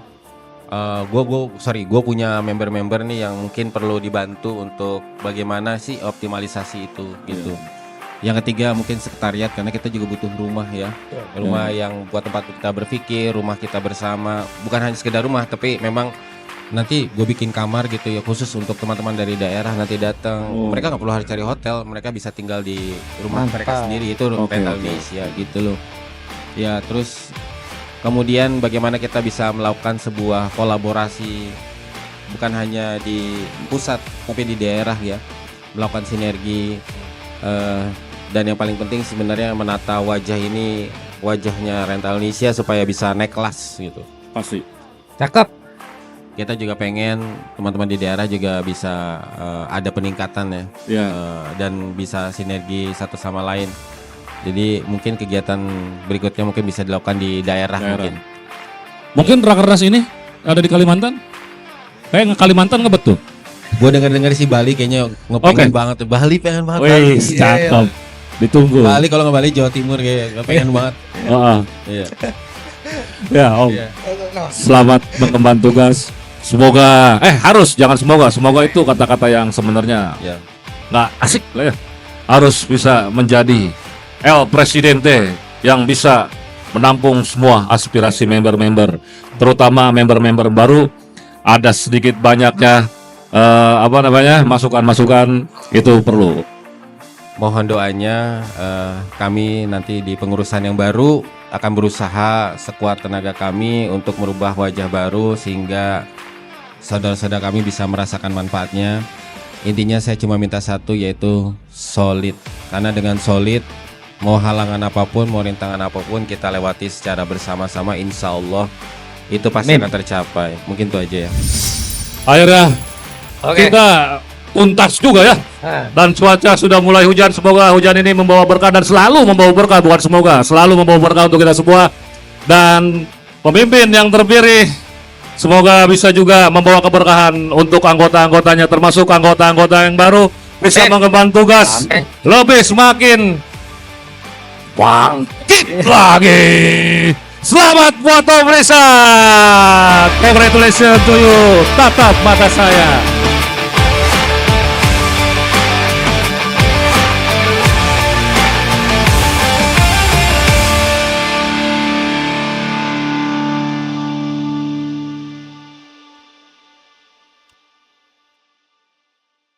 Gue punya member-member nih yang mungkin perlu dibantu untuk bagaimana sih optimalisasi itu gitu. Yang ketiga mungkin sekretariat karena kita juga butuh rumah ya. Rumah yang buat tempat kita berpikir, rumah kita bersama. Bukan hanya sekedar rumah tapi memang nanti gue bikin kamar gitu ya khusus untuk teman-teman dari daerah nanti datang. Mereka nggak perlu harus cari hotel, mereka bisa tinggal di rumah mereka sendiri. Itu Rental Indonesia gitu loh. Ya terus kemudian bagaimana kita bisa melakukan sebuah kolaborasi bukan hanya di pusat tapi di daerah ya. Melakukan sinergi dan yang paling penting sebenarnya menata wajahnya Rental Indonesia supaya bisa naik kelas gitu. Pasti. Cakep. kita juga pengen teman-teman di daerah juga bisa ada peningkatan ya, dan bisa sinergi satu sama lain. Jadi mungkin kegiatan berikutnya mungkin bisa dilakukan di daerah. Mungkin Rakernas ini ada di Kalimantan? Kayak Kalimantan ngebet tuh. Gue dengar si Bali kayaknya ngepengen banget tuh. Bali pengen banget. Wih, cakep. Ditunggu. Bali kalau nggak Bali Jawa Timur kayak pengen banget. Iya. Ya Om, selamat berkembang tugas. Semoga, semoga itu kata-kata yang sebenarnya nggak asik lah ya. Harus bisa menjadi El Presidente yang bisa menampung semua aspirasi member-member, terutama member-member baru. Ada sedikit banyaknya masukan-masukan itu perlu. Mohon doanya, kami nanti di pengurusan yang baru akan berusaha sekuat tenaga kami untuk merubah wajah baru sehingga saudara-saudara kami bisa merasakan manfaatnya. Intinya saya cuma minta satu, yaitu solid. Karena dengan solid, mau halangan apapun, mau rintangan apapun kita lewati secara bersama-sama, insya Allah itu pasti akan tercapai. Mungkin itu aja ya. Akhirnya kita tuntas juga ya. Dan cuaca sudah mulai hujan. Semoga hujan ini membawa berkah dan selalu membawa berkah, bukan semoga, selalu membawa berkah untuk kita semua. Dan pemimpin yang terpilih semoga bisa juga membawa keberkahan untuk anggota-anggotanya, termasuk anggota-anggota yang baru bisa mengemban tugas lebih semakin bangkit lagi. Selamat buat Om Reza. Congratulations to you. Tatap mata saya.